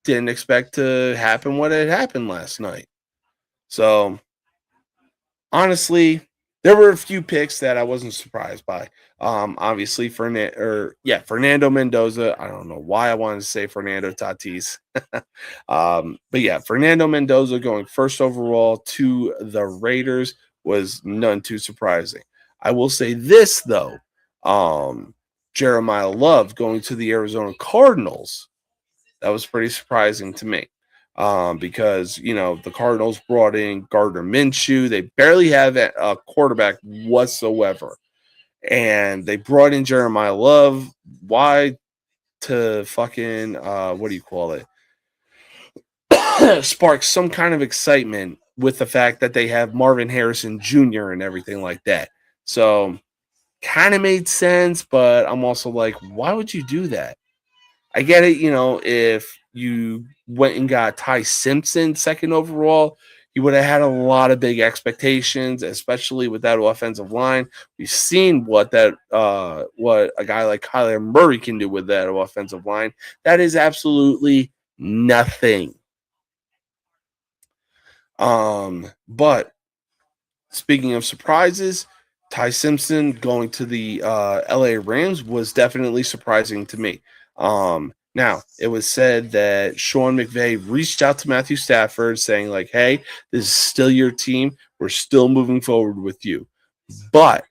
didn't expect to happen what had happened last night. So honestly, there were a few picks that I wasn't surprised by. Obviously, Fernando Mendoza. I don't know why I wanted to say Fernando Tatis. But yeah, Fernando Mendoza going first overall to the Raiders was none too surprising. I will say this, though. Jeremiah Love going to the Arizona Cardinals. That was pretty surprising to me. Because the Cardinals brought in Gardner Minshew. They barely have a quarterback whatsoever, and they brought in Jeremiah Love. Why? To fucking what do you call it? Spark some kind of excitement with the fact that they have Marvin Harrison Jr. and everything like that. So kind of made sense, but I'm also like, why would you do that? I get it, if you went and got Ty Simpson second overall, you would have had a lot of big expectations, especially with that offensive line. We've seen what a guy like Kyler Murray can do with that offensive line. That is absolutely nothing. But speaking of surprises, Ty Simpson going to the LA Rams was definitely surprising to me. Now, it was said that Sean McVay reached out to Matthew Stafford saying, like, hey, this is still your team. We're still moving forward with you. But,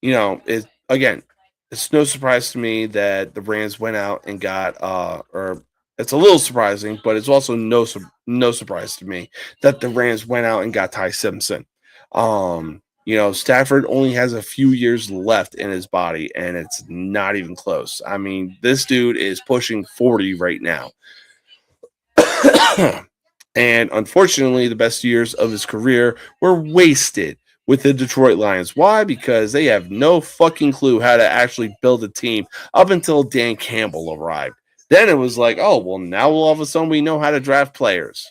it's no surprise to me that the Rams went out and got, or it's a little surprising, but it's also no surprise to me that the Rams went out and got Ty Simpson. Stafford only has a few years left in his body, and it's not even close. I mean, this dude is pushing 40 right now. And unfortunately, the best years of his career were wasted with the Detroit Lions. Why? Because they have no fucking clue how to actually build a team up until Dan Campbell arrived. Then it was like, oh, well, now all of a sudden we know how to draft players.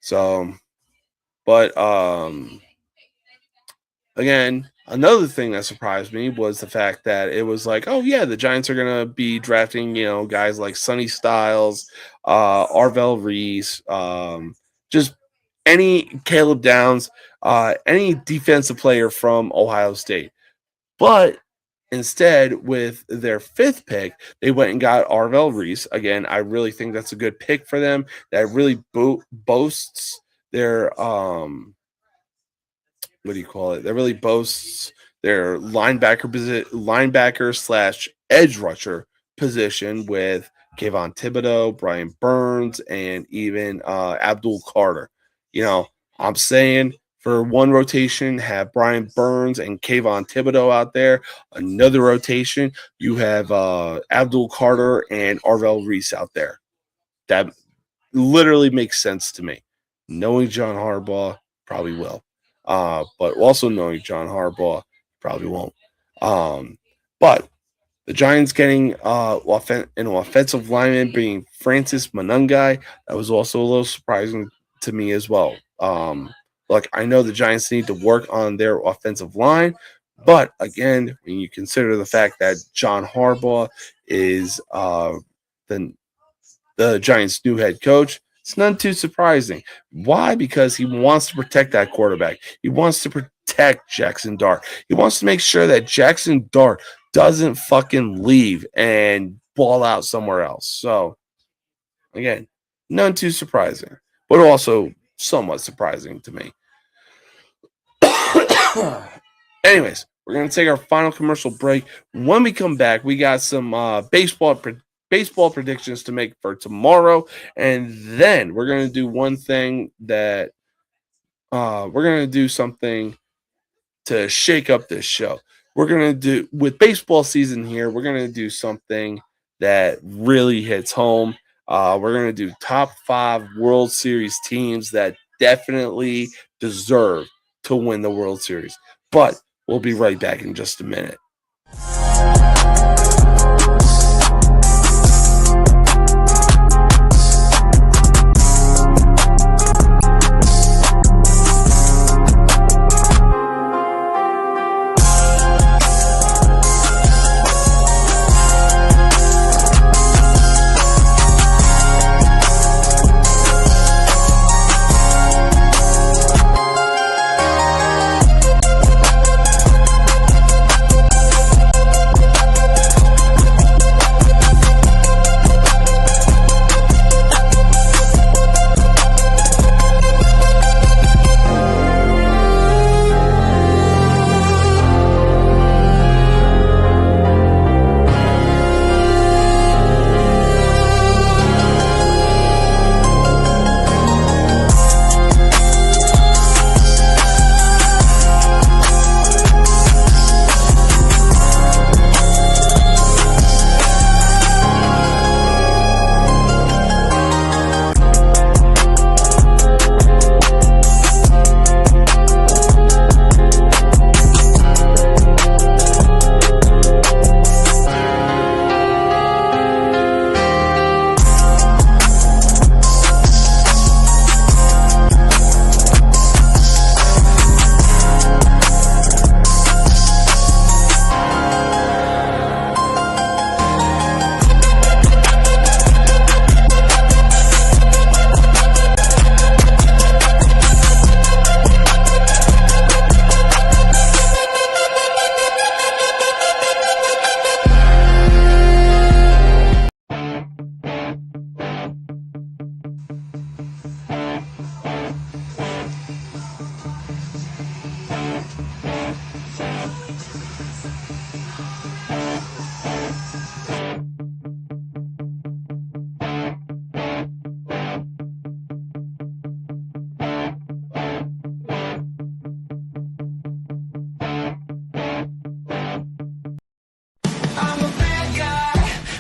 So, but again, another thing that surprised me was the fact that it was like, oh yeah, the Giants are gonna be drafting, guys like Sonny Styles, Arvell Reese, just any Caleb Downs, any defensive player from Ohio State. But instead, with their 5th pick, they went and got Arvell Reese. Again, I really think that's a good pick for them. That really boasts their what do you call it? That really boasts their linebacker slash edge rusher position with Kayvon Thibodeau, Brian Burns, and even Abdul Carter. I'm saying for one rotation, have Brian Burns and Kayvon Thibodeau out there. Another rotation, you have Abdul Carter and Arvell Reese out there. That literally makes sense to me. Knowing John Harbaugh, probably will. But also knowing John Harbaugh, probably won't. But the Giants getting an offensive lineman being Francis Monungai, that was also a little surprising to me as well. I know the Giants need to work on their offensive line, but again, when you consider the fact that John Harbaugh is the Giants' new head coach, it's not too surprising. Why? Because he wants to protect that quarterback. He wants to protect Jackson Dart. He wants to make sure that Jackson Dart doesn't fucking leave and ball out somewhere else. So, again, none too surprising. But also somewhat surprising to me. Anyways, we're going to take our final commercial break. When we come back, we got some baseball predictions to make for tomorrow. And then we're going to do one thing that we're going to do something to shake up this show. We're going to do, with baseball season here, we're going to do something that really hits home. We're going to do top 5 World Series teams that definitely deserve to win the World Series. But we'll be right back in just a minute.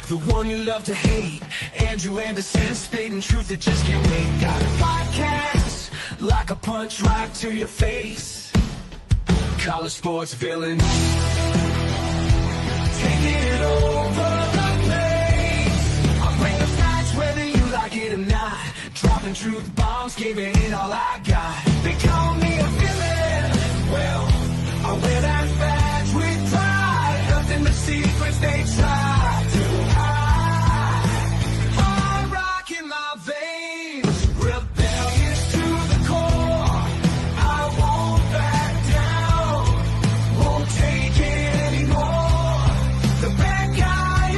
The one you love to hate, Andrew Anderson, spitting truth that just can't wait. Got a podcast, like a punch right to your face. College sports villain, taking it over the place. I bring the facts whether you like it or not. Dropping truth bombs, giving it all I got. They call me a villain, well, I wear that badge with pride. Nothing but secrets they try to hide. Hard rock in my veins, rebellious to the core. I won't back down, won't take it anymore. The bad guy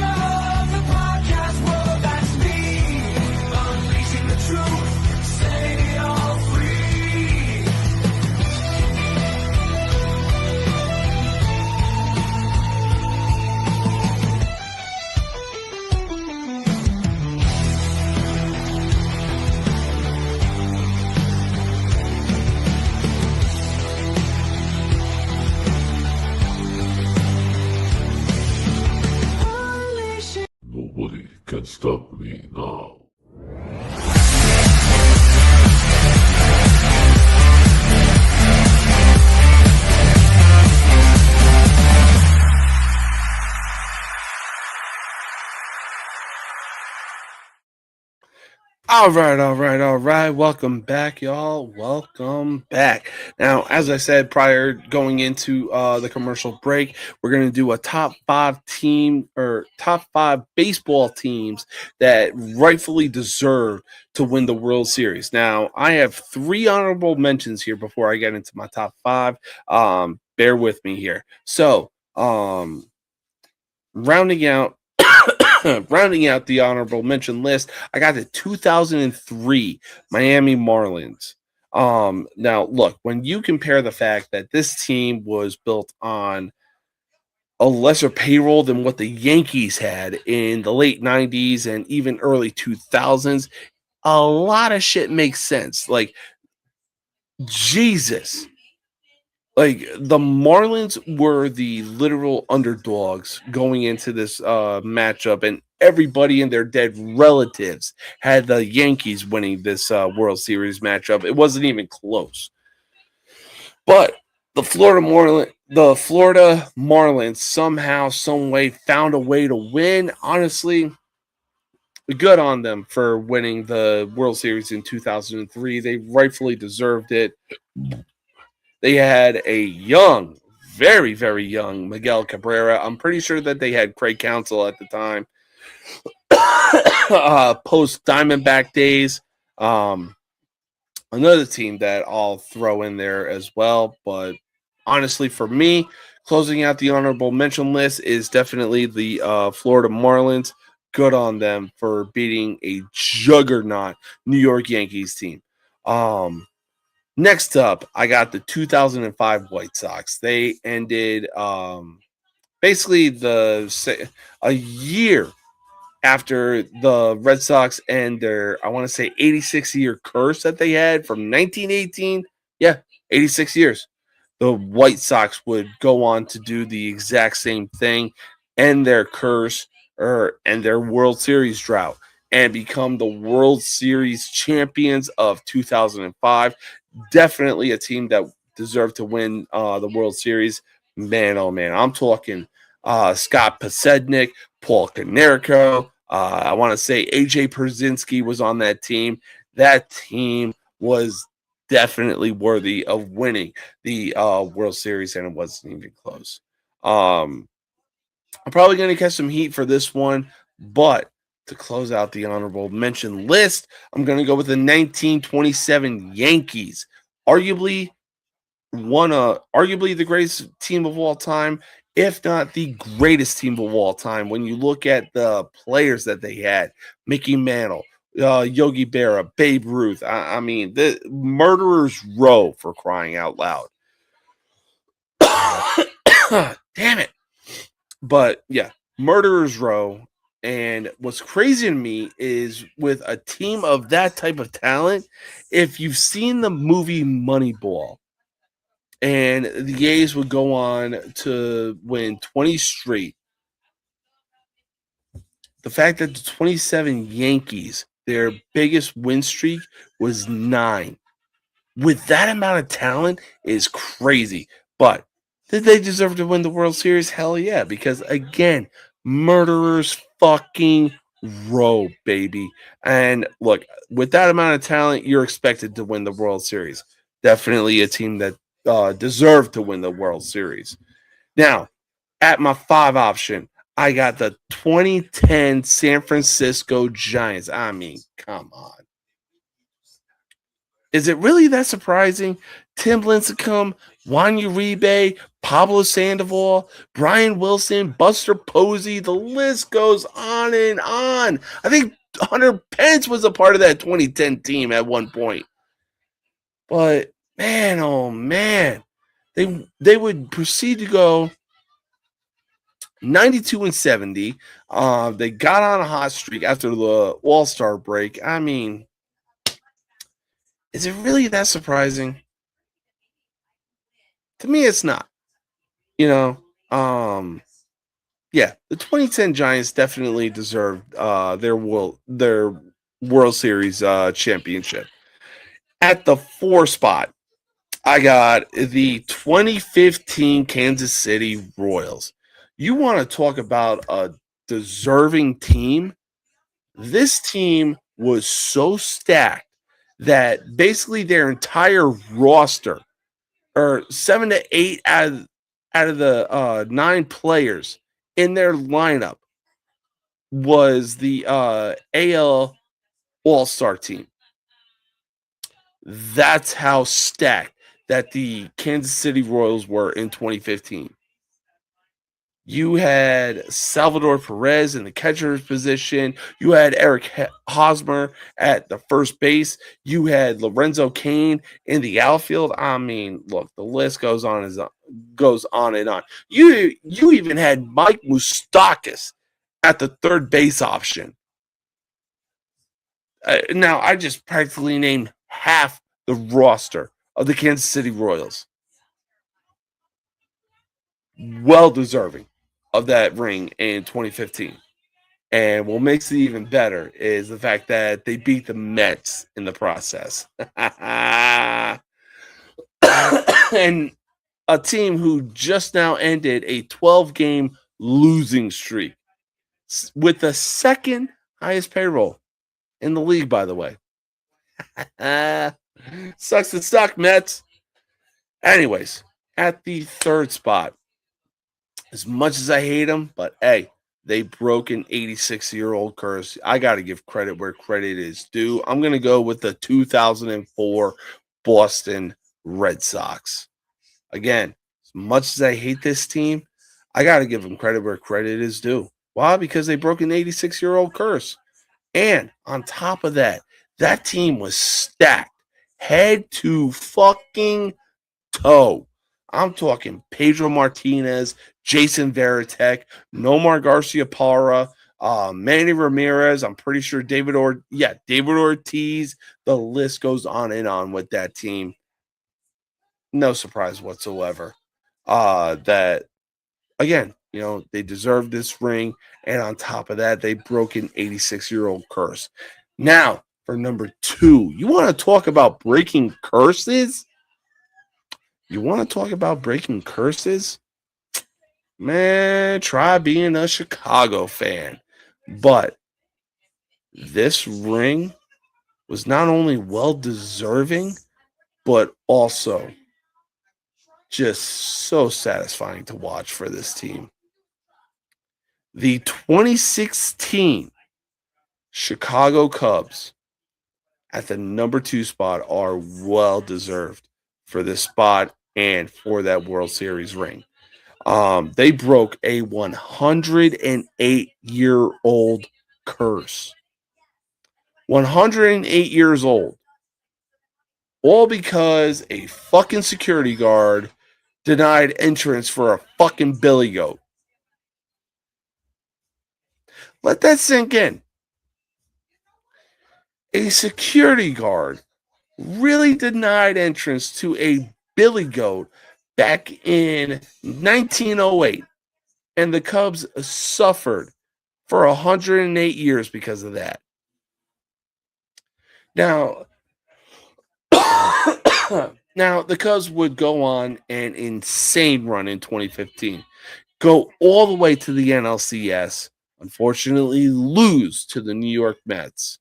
of the podcast world, that's me. Unleashing the truth, setting it all free. Nobody can stop me now. All right. Welcome back, y'all. Welcome back. Now, as I said prior, going into the commercial break, we're going to do a top 5 baseball teams that rightfully deserve to win the World Series. Now, I have 3 honorable mentions here before I get into my top 5. Bear with me here. So, rounding out the honorable mention list, I got the 2003 Miami Marlins. Now, look, when you compare the fact that this team was built on a lesser payroll than what the Yankees had in the late 90s and even early 2000s, a lot of shit makes sense. Like, Jesus. Like, the Marlins were the literal underdogs going into this matchup, and everybody and their dead relatives had the Yankees winning this World Series matchup. It wasn't even close. But the Florida Marlins somehow, some way found a way to win. Honestly, good on them for winning the World Series in 2003. They rightfully deserved it. They had a young, very, very young Miguel Cabrera. I'm pretty sure that they had Craig Counsell at the time. Post Diamondback days. Another team that I'll throw in there as well. But honestly, for me, closing out the honorable mention list is definitely the Florida Marlins. Good on them for beating a juggernaut New York Yankees team. Next up, I got the 2005 White Sox. They ended basically a year after the Red Sox and their, I want to say, 86-year curse that they had from 1918. Yeah, 86 years. The White Sox would go on to do the exact same thing, end their curse or end their World Series drought, and become the World Series champions of 2005. Definitely a team that deserved to win the World Series. Man, oh man, I'm talking Scott Pasednik, Paul Konerko. I want to say AJ Pierzynski was on that team. That team was definitely worthy of winning the World Series, and it wasn't even close. I'm probably going to catch some heat for this one, but to close out the honorable mention list, I'm going to go with the 1927 Yankees. Arguably the greatest team of all time, if not the greatest team of all time. When you look at the players that they had, Mickey Mantle, Yogi Berra, Babe Ruth. I mean, the murderers row, for crying out loud. Damn it. But yeah, murderers row. And what's crazy to me is with a team of that type of talent, if you've seen the movie Moneyball, and the A's would go on to win 20 straight. The fact that the 27 Yankees, their biggest win streak was 9. With that amount of talent is crazy. But did they deserve to win the World Series? Hell yeah, because again, murderers fucking row, baby. And look, with that amount of talent, you're expected to win the World Series. Definitely a team that deserved to win the World Series. Now, at my 5 option, I got the 2010 San Francisco Giants. I mean, come on. Is it really that surprising? Tim Lincecum, Juan Uribe, Pablo Sandoval, Brian Wilson, Buster Posey, the list goes on and on. I think Hunter Pence was a part of that 2010 team at one point. But man, oh man, they would proceed to go 92 and 70. They got on a hot streak after the All-Star break. I mean, is it really that surprising? To me, it's not. You know, yeah, the 2010 Giants definitely deserved their World Series championship. At the 4 spot, I got the 2015 Kansas City Royals. You want to talk about a deserving team? This team was so stacked that basically their entire roster, or 7 to 8 out of the 9 players in their lineup, was the AL All-Star team. That's how stacked that the Kansas City Royals were in 2015. You had Salvador Perez in the catcher's position. You had Eric Hosmer at the first base. You had Lorenzo Cain in the outfield. I mean, look, the list goes on and on. You even had Mike Moustakas at the third base option. Now, I just practically named half the roster of the Kansas City Royals. Well deserving of that ring in 2015. And what makes it even better is the fact that they beat the Mets in the process. And a team who just now ended a 12-game losing streak with the second highest payroll in the league, by the way. Sucks to suck, Mets. Anyways, at the third spot, as much as I hate them, but hey, they broke an 86-year-old curse. I got to give credit where credit is due. I'm going to go with the 2004 Boston Red Sox. Again, as much as I hate this team, I got to give them credit where credit is due. Why? Because they broke an 86-year-old curse. And on top of that, that team was stacked head to fucking toe. I'm talking Pedro Martinez, Jason Varitek, Nomar Garcia-Parra, Manny Ramirez. I'm pretty sure David Ortiz. The list goes on and on with that team. No surprise whatsoever. That again, they deserve this ring, and on top of that, they broke an 86-year-old curse. Now, for number 2, you want to talk about breaking curses? You want to talk about breaking curses? Man, try being a Chicago fan. But this ring was not only well deserving, but also just so satisfying to watch for this team. The 2016 Chicago Cubs at the number 2 spot are well deserved for this spot and for that World Series ring. They broke a 108-year-old curse. 108 years old. All because a fucking security guard denied entrance for a fucking billy goat. Let that sink in. A security guard really denied entrance to a billy goat back in 1908. And the Cubs suffered for 108 years because of that. Now, the Cubs would go on an insane run in 2015. Go all the way to the NLCS. Unfortunately, lose to the New York Mets.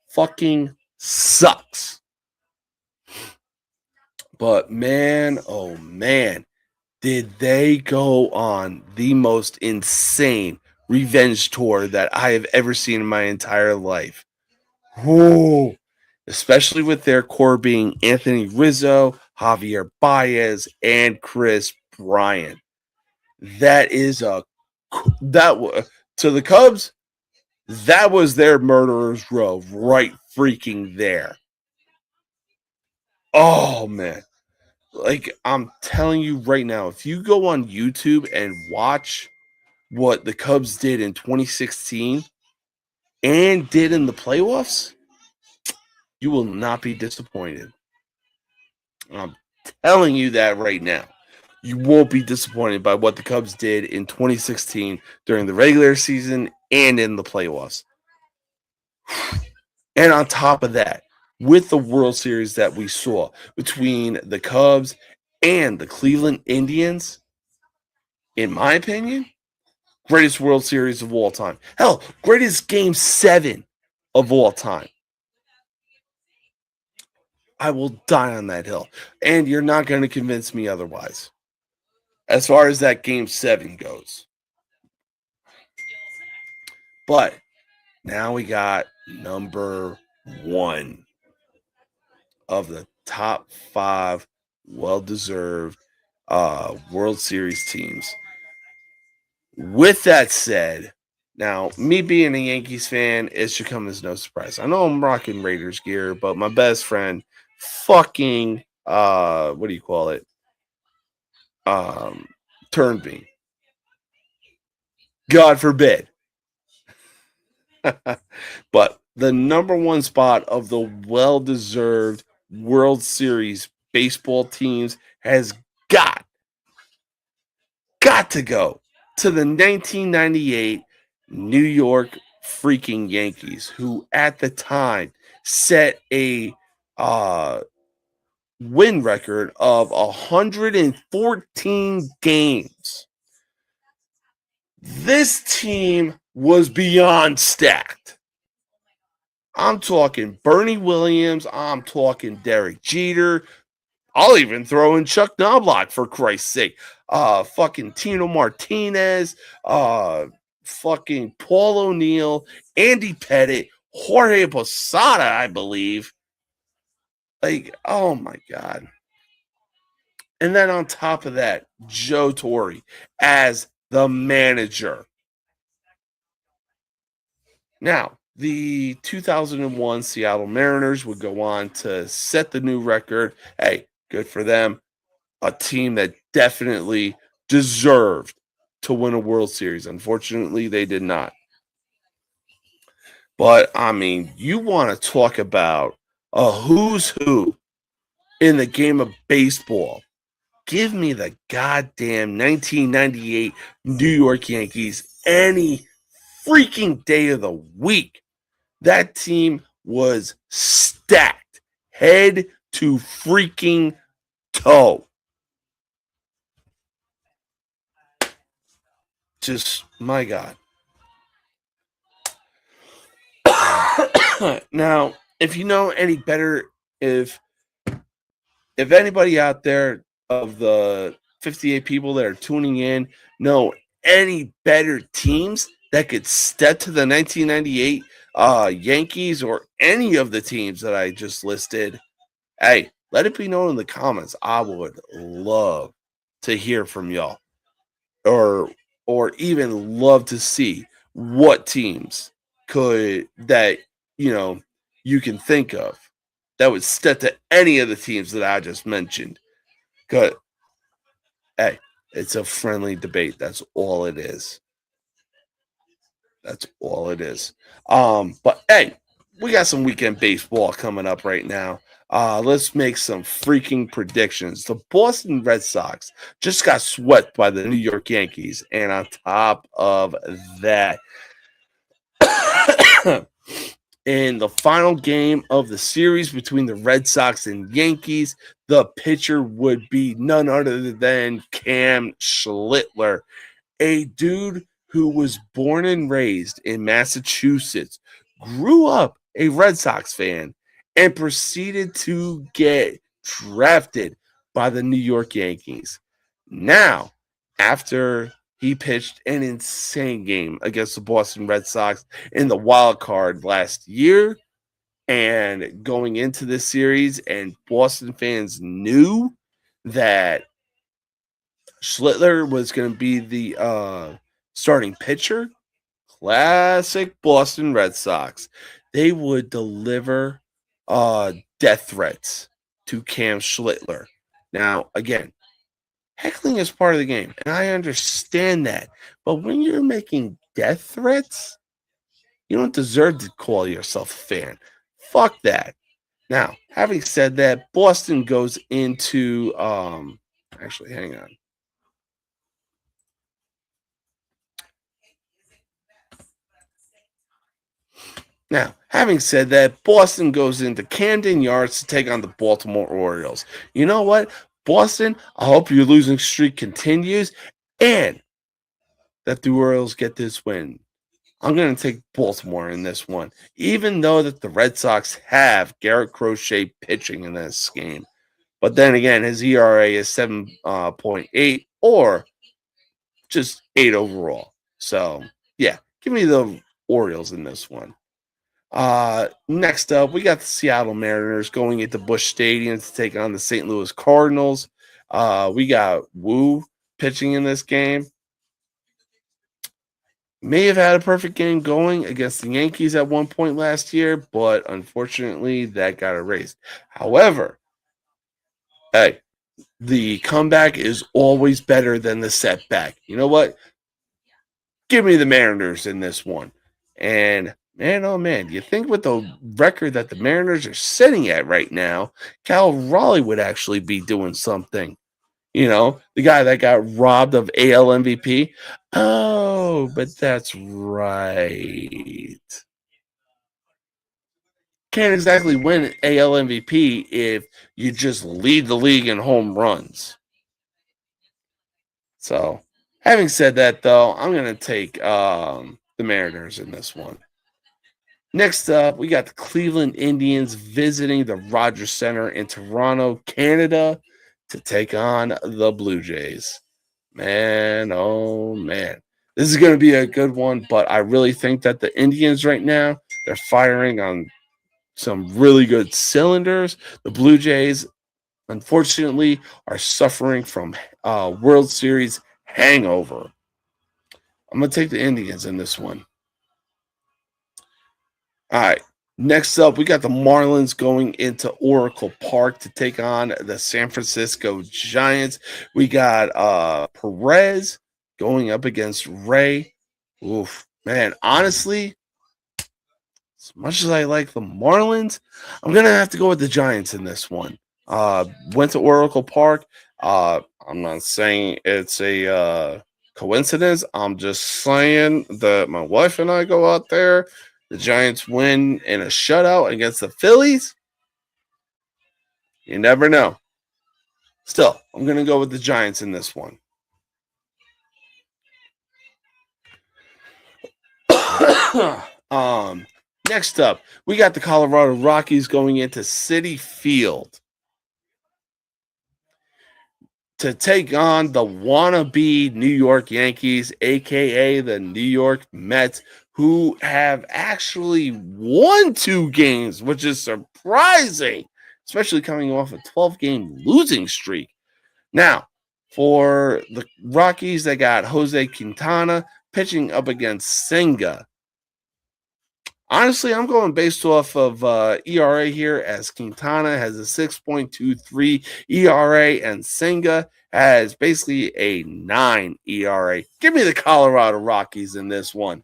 Fucking sucks. But man, oh man, did they go on the most insane revenge tour that I have ever seen in my entire life. Whoa. Especially with their core being Anthony Rizzo, Javier Baez, and Chris Bryant. To the Cubs, that was their murderer's row right freaking there. Oh man. Like I'm telling you right now, if you go on YouTube and watch what the Cubs did in 2016 and did in the playoffs, you will not be disappointed. I'm telling you that right now. You won't be disappointed by what the Cubs did in 2016 during the regular season and in the playoffs. And on top of that, with the World Series that we saw between the Cubs and the Cleveland Indians, in my opinion, greatest World Series of all time. Hell, greatest Game 7 of all time. I will die on that hill. And you're not going to convince me otherwise. As far as that Game 7 goes. But now we got number 1 of the top 5 well-deserved World Series teams. With that said, now me being a Yankees fan, it should come as no surprise. I know I'm rocking Raiders gear, but my best friend fucking what do you call it? Um turned me. God forbid. But the number one spot of the well-deserved World Series baseball teams has got to go to the 1998 New York freaking Yankees, who at the time set a win record of 114 games. This team was beyond stacked. I'm talking Bernie Williams. I'm talking Derek Jeter. I'll even throw in Chuck Knobloch for Christ's sake. Fucking Tino Martinez. Fucking Paul O'Neill. Andy Pettit. Jorge Posada, I believe. Like, oh my God. And then on top of that, Joe Torre as the manager. Now, the 2001 Seattle Mariners would go on to set the new record. Hey, good for them. A team that definitely deserved to win a World Series. Unfortunately, they did not. But I mean, you want to talk about a who's who in the game of baseball. Give me the goddamn 1998 New York Yankees any freaking day of the week. That team was stacked head to freaking toe. Just, my God. Now, if you know any better, if anybody out there of the 58 people that are tuning in know any better teams that could step to the 1998 Yankees or any of the teams that I just listed, hey, let it be known in the comments. I would love to hear from y'all, or even love to see what teams could that you can think of that would step to any of the teams that I just mentioned. Good. Hey, it's a friendly debate. That's all it is. That's all it is. But hey, we got some weekend baseball coming up right now. Let's make some freaking predictions. The Boston Red Sox just got swept by the New York Yankees, and on top of that, in the final game of the series between the Red Sox and Yankees, the pitcher would be none other than Cam Schlittler, a dude who was born and raised in Massachusetts, grew up a Red Sox fan, and proceeded to get drafted by the New York Yankees. Now, after he pitched an insane game against the Boston Red Sox in the wild card last year, and going into this series, and Boston fans knew that Schlittler was going to be the starting pitcher. Classic Boston Red Sox. They would deliver death threats to Cam Schlittler. Now, again, heckling is part of the game, and I understand that. But when you're making death threats, you don't deserve to call yourself a fan. Fuck that. Now, having said that, Boston goes into actually, hang on. Now, having said that, Boston goes into Camden Yards to take on the Baltimore Orioles. You know what? Boston, I hope your losing streak continues and that the Orioles get this win. I'm going to take Baltimore in this one, even though that the Red Sox have Garrett Crochet pitching in this game. But then again, his ERA is 7.8 or just 8 overall. So, yeah, give me the Orioles in this one. Next up, we got the Seattle Mariners going into Busch Stadium to take on the St. Louis Cardinals. We got Wu pitching in this game. may have had a perfect game going against the Yankees at one point last year, but unfortunately that got erased. However, hey, the comeback is always better than the setback. You know what? Give me the Mariners in this one. And man, oh man, you think with the record that the Mariners are sitting at right now, Cal Raleigh would actually be doing something. You know, the guy that got robbed of AL MVP. Oh, but that's right. Can't exactly win AL MVP if you just lead the league in home runs. So, having said that, though, I'm going to take the Mariners in this one. Next up, we got the Cleveland Indians visiting the Rogers Center in Toronto, Canada, to take on the Blue Jays. Man, oh man. This is going to be a good one, but I really think that the Indians right now, they're firing on some really good cylinders. The Blue Jays, unfortunately, are suffering from World Series hangover. I'm going to take the Indians in this one. All right. Next up, we got the Marlins going into Oracle Park to take on the San Francisco Giants. We got Perez going up against Ray. Oof, man. Honestly, as much as I like the Marlins, I'm gonna have to go with the Giants in this one. Went to Oracle Park. I'm not saying it's a coincidence. I'm just saying that my wife and I go out there. The Giants win in a shutout against the Phillies. You never know. Still, I'm going to go with the Giants in this one. Next up, we got the Colorado Rockies going into Citi Field to take on the wannabe New York Yankees, aka the New York Mets, who have actually won 2 games, which is surprising, especially coming off a 12-game losing streak. Now, for the Rockies, they got Jose Quintana pitching up against Senga. Honestly, I'm going based off of ERA here, as Quintana has a 6.23 ERA and Senga has basically a 9 ERA. Give me the Colorado Rockies in this one.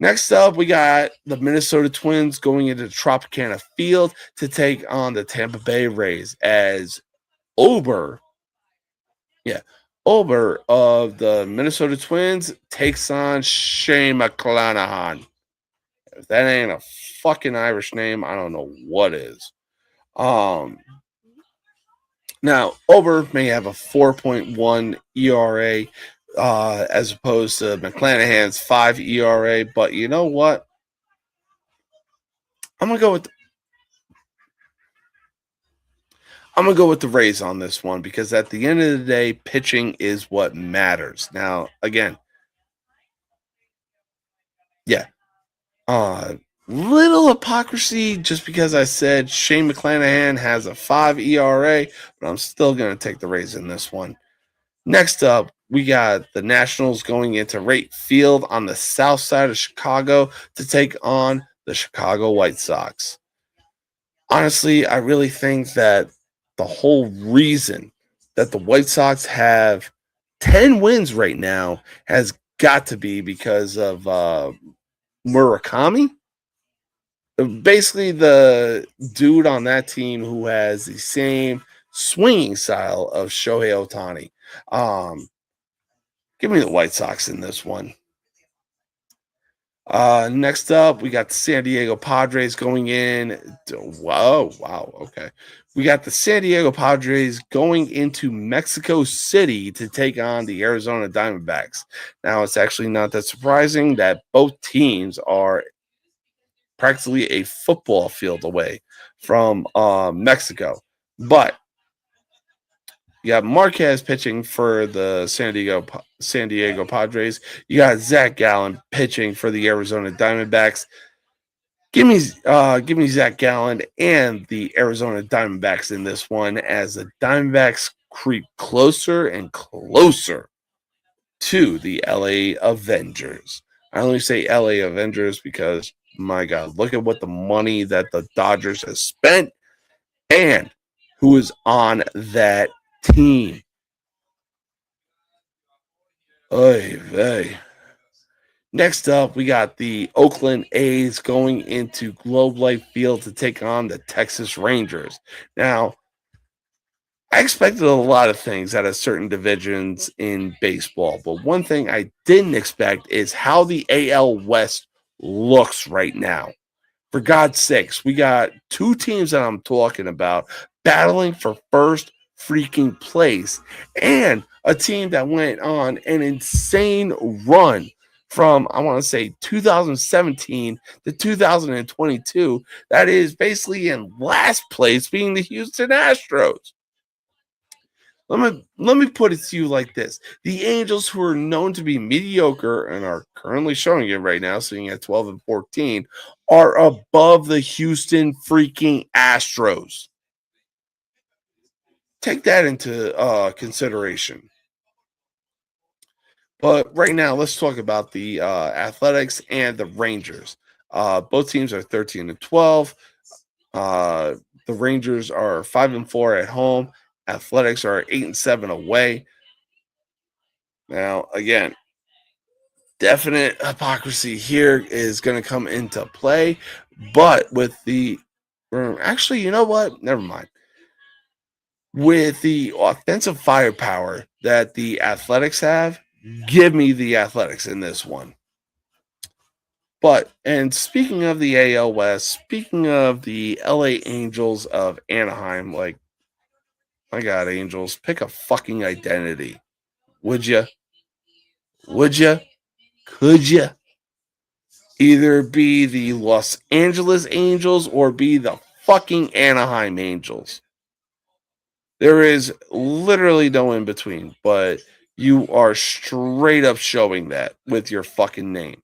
Next up, we got the Minnesota Twins going into Tropicana Field to take on the Tampa Bay Rays, as Ober of the Minnesota Twins takes on Shane McClanahan. If that ain't a fucking Irish name, I don't know what is. Now, Ober may have a 4.1 ERA as opposed to McClanahan's 5 ERA, but you know what? I'm gonna go with the Rays on this one, because at the end of the day, pitching is what matters. Now, again, yeah, little hypocrisy just because I said Shane McClanahan has a 5 ERA, but I'm still going to take the Rays in this one. Next up, we got the Nationals going into Wright Field on the south side of Chicago to take on the Chicago White Sox. Honestly, I really think that the whole reason that the White Sox have 10 wins right now has got to be because of Murakami. Basically, the dude on that team who has the same swinging style of Shohei Ohtani. Give me the White Sox in this one. Next up, we got the San Diego Padres going in. Wow, okay. We got the San Diego Padres going into Mexico City to take on the Arizona Diamondbacks. Now, it's actually not that surprising that both teams are practically a football field away from Mexico. But you got Marquez pitching for the San Diego Padres. You got Zach Gallen pitching for the Arizona Diamondbacks. Give me Zach Gallen and the Arizona Diamondbacks in this one, as the Diamondbacks creep closer and closer to the LA Avengers. I only say LA Avengers because, my God, look at what the money that the Dodgers has spent and who is on that team. Oy vey. Next up, we got the Oakland A's going into Globe Life Field to take on the Texas Rangers. Now, I expected a lot of things out of certain divisions in baseball, but one thing I didn't expect is how the AL West looks right now. For God's sakes, we got two teams that I'm talking about battling for first freaking place, and a team that went on an insane run from, I want to say, 2017 to 2022. That is basically in last place, being the Houston Astros. Let me put it to you like this. The Angels, who are known to be mediocre and are currently showing it right now, sitting at 12 and 14, are above the Houston freaking Astros. Take that into consideration. But right now, let's talk about the Athletics and the Rangers. Both teams are 13 and 12. The Rangers are 5 and 4 at home. Athletics are 8 and 7 away. Now, again, definite hypocrisy here is going to come into play, but with the actually, you know what? Never mind. With the offensive firepower that the Athletics have, give me the Athletics in this one. But, and speaking of the AL West, speaking of the LA Angels of Anaheim, like, my God, Angels, pick a fucking identity. Would you? Would you? Could you? Either be the Los Angeles Angels or be the fucking Anaheim Angels. There is literally no in between, but you are straight up showing that with your fucking name.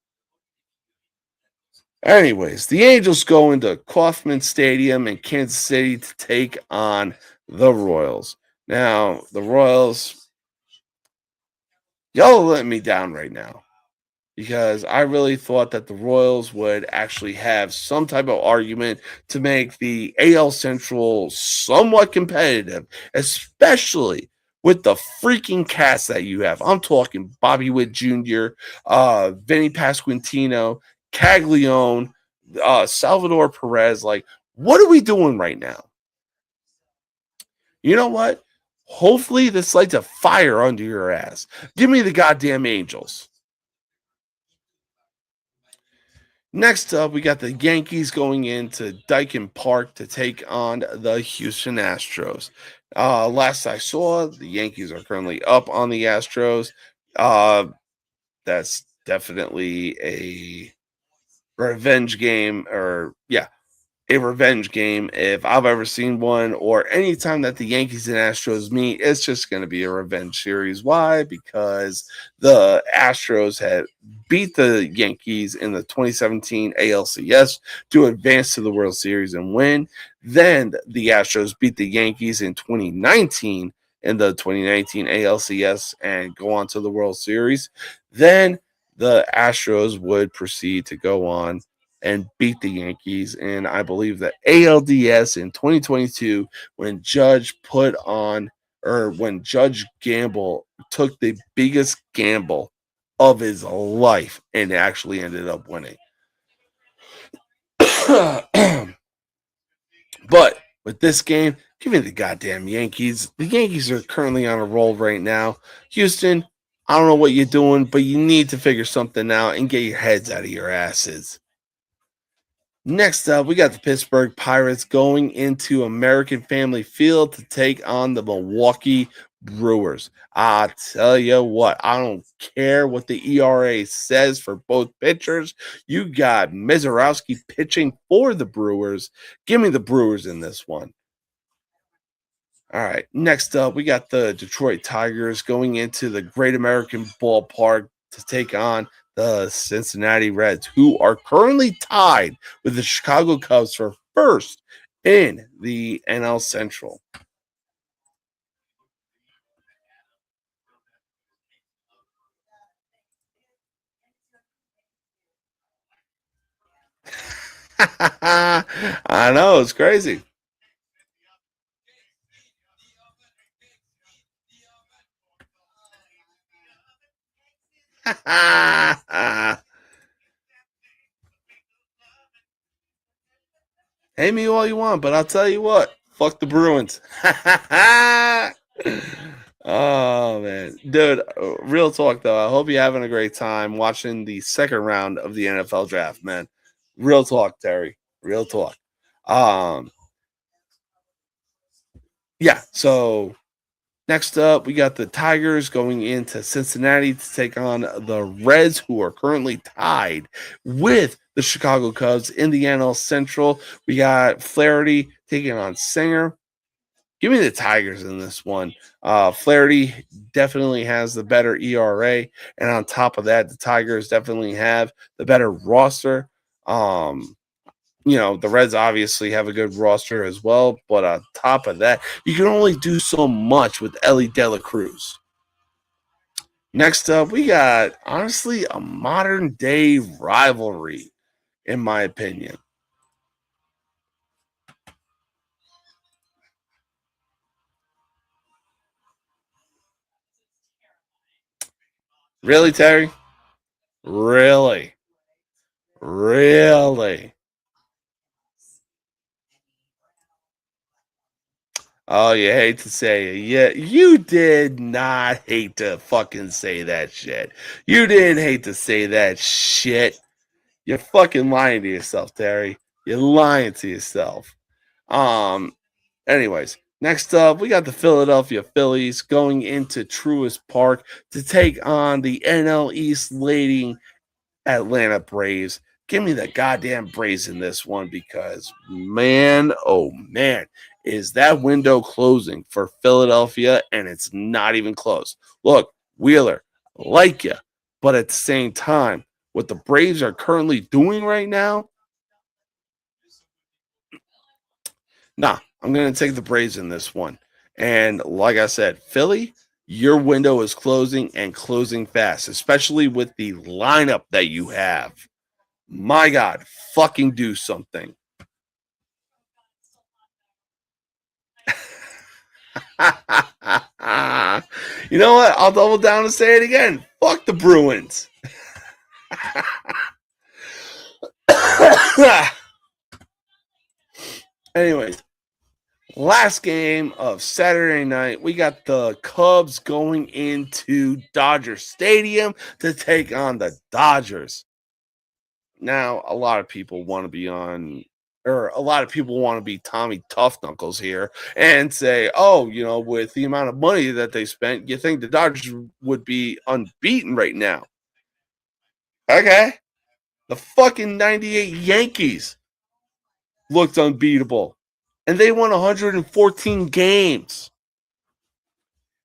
Anyways, the Angels go into Kauffman Stadium in Kansas City to take on the Royals. Now, the Royals, y'all are letting me down right now, because I really thought that the Royals would actually have some type of argument to make the AL Central somewhat competitive, especially with the freaking cast that you have. I'm talking Bobby Witt Jr., Vinny Pasquantino, Caglione, Salvador Perez. Like, what are we doing right now? You know what? Hopefully this lights a fire under your ass. Give me the goddamn Angels. Next up, we got the Yankees going into Dyken Park to take on the Houston Astros. Last I saw, the Yankees are currently up on the Astros. That's definitely a revenge game, or yeah, a revenge game if I've ever seen one, or anytime that the Yankees and Astros meet, it's just going to be a revenge series. Why? Because the Astros had beat the Yankees in the 2017 ALCS to advance to the World Series and win. Then the Astros beat the Yankees in 2019 in the 2019 ALCS and go on to the World Series. Then the Astros would proceed to go on and beat the Yankees in, I believe, the ALDS in 2022 when Judge when Judge Gamble took the biggest gamble of his life and actually ended up winning. But with this game, give me the goddamn Yankees. The Yankees are currently on a roll right now. Houston, I don't know what you're doing, but you need to figure something out and get your heads out of your asses. Next up, we got the Pittsburgh Pirates going into American Family Field to take on the Milwaukee Brewers. I tell you what, I don't care what the ERA says for both pitchers. You got Mizorowski pitching for the Brewers. Give me the Brewers in this one. All right, next up, we got the Detroit Tigers going into the Great American Ballpark to take on the Cincinnati Reds, who are currently tied with the Chicago Cubs for first in the NL Central. I know, it's crazy. Hate me all you want, but I'll tell you what. Fuck the Bruins. Oh man, dude, real talk though. I hope you're having a great time watching the second round of the NFL draft, man. Real talk, Terry. Real talk. Um, yeah. So next up, we got the Tigers going into Cincinnati to take on the Reds, who are currently tied with the Chicago Cubs in the NL Central. We got Flaherty taking on Singer. Give me the Tigers in this one. Flaherty definitely has the better ERA, and on top of that, the Tigers definitely have the better roster. The Reds obviously have a good roster as well, but on top of that, you can only do so much with Ellie De La Cruz. Next up, we got honestly a modern day rivalry, in my opinion. Really, Terry? Really? Really? Oh, you hate to say it. Yeah, you did not hate to fucking say that shit. You didn't hate to say that shit. You're fucking lying to yourself, Terry. You're lying to yourself. Um, anyways, next up, we got the Philadelphia Phillies going into Truist Park to take on the NL East leading Atlanta Braves. Give me the goddamn Braves in this one because, man, oh man, is that window closing for Philadelphia, and it's not even close. Look, Wheeler, like you, but at the same time, what the Braves are currently doing right now, nah, I'm going to take the Braves in this one. And like I said, Philly, your window is closing and closing fast, especially with the lineup that you have. My God, fucking do something. You know what? I'll double down and say it again. Fuck the Bruins. Anyways, last game of Saturday night, we got the Cubs going into Dodger Stadium to take on the Dodgers. Now, a lot of people want to be Tommy Tough Knuckles here and say, oh, with the amount of money that they spent, you think the Dodgers would be unbeaten right now. Okay. The fucking 98 Yankees looked unbeatable, and they won 114 games.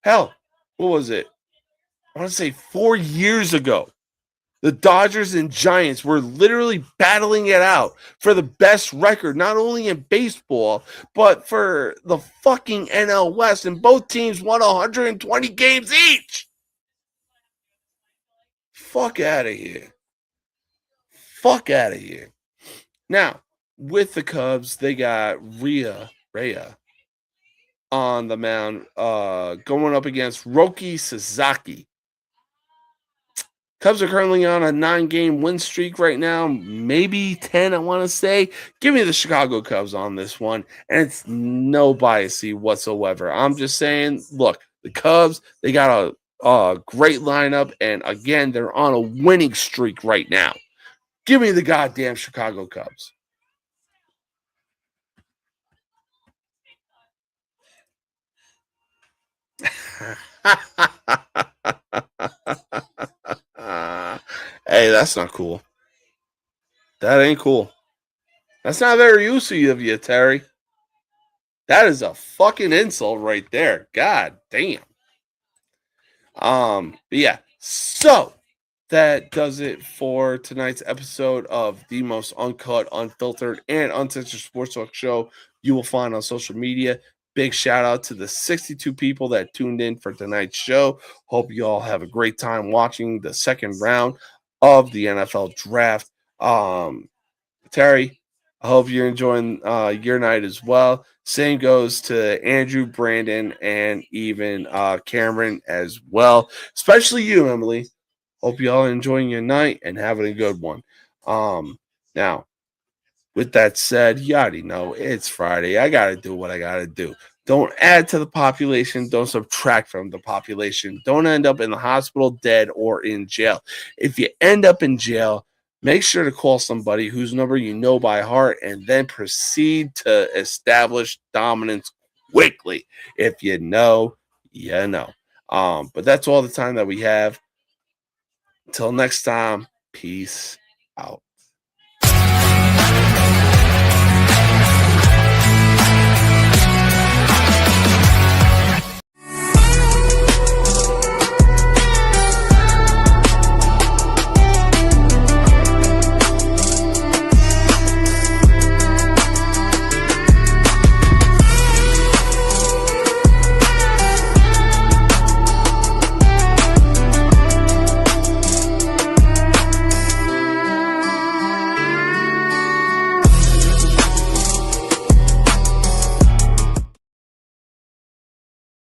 Hell, what was it? I want to say 4 years ago. The Dodgers and Giants were literally battling it out for the best record, not only in baseball, but for the fucking NL West. And both teams won 120 games each. Fuck out of here. Fuck out of here. Now, with the Cubs, they got Rhea on the mound, going up against Roki Sasaki. Cubs are currently on a 9-game win streak right now, maybe 10, I want to say. Give me the Chicago Cubs on this one, and it's no biasy whatsoever. I'm just saying, look, the Cubs, they got a great lineup, and again, they're on a winning streak right now. Give me the goddamn Chicago Cubs. Hey, that's not cool. That ain't cool. That's not very useful of you, Terry. That is a fucking insult right there. God damn. But yeah. So that does it for tonight's episode of the most uncut, unfiltered, and uncensored sports talk show you will find on social media. Big shout out to the 62 people that tuned in for tonight's show. Hope you all have a great time watching the second round of the NFL draft. Terry, I hope you're enjoying your night as well. Same goes to Andrew, Brandon, and even Cameron as well. Especially you, Emily. Hope you all are enjoying your night and having a good one. Now, with that said, you already know it's Friday. I got to do what I got to do. Don't add to the population. Don't subtract from the population. Don't end up in the hospital, dead, or in jail. If you end up in jail, make sure to call somebody whose number you know by heart and then proceed to establish dominance quickly. If you know, you know. But that's all the time that we have. Until next time, peace out.